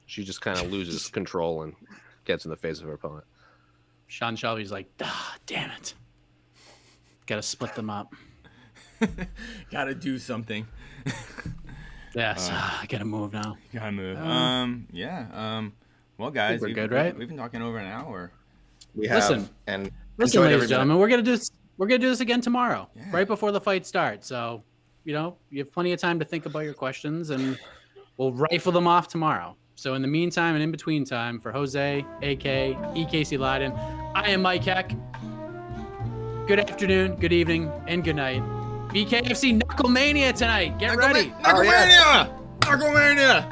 Speaker 2: she just kind of loses control and gets in the face of her opponent.
Speaker 1: Sean Shelby's like, damn it. Got to split them up.
Speaker 4: Got to do something.
Speaker 1: Yes, I gotta move now.
Speaker 4: Gotta move. Well, guys,
Speaker 1: we're good, right?
Speaker 4: We've been talking over an hour.
Speaker 3: We have.
Speaker 1: Listen,
Speaker 3: and
Speaker 1: ladies and gentlemen, we're gonna do this again tomorrow, right before the fight starts. So, you have plenty of time to think about your questions, and we'll rifle them off tomorrow. So, in the meantime and in between time, for Jose, AK, EKC Leydon, I am Mike Heck. Good afternoon, good evening, and good night. BKFC Knucklemania tonight. Get ready.
Speaker 4: Knucklemania! Knucklemania!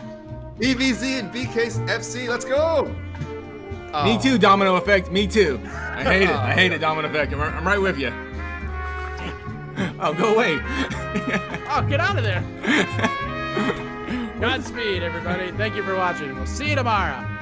Speaker 3: EVZ and BKFC. Let's go.
Speaker 4: Me too, Domino Effect. Me too. I hate it. I hate it, Domino Effect. I'm right with you. Oh, go away.
Speaker 1: Oh, get out of there. Godspeed, everybody. Thank you for watching. We'll see you tomorrow.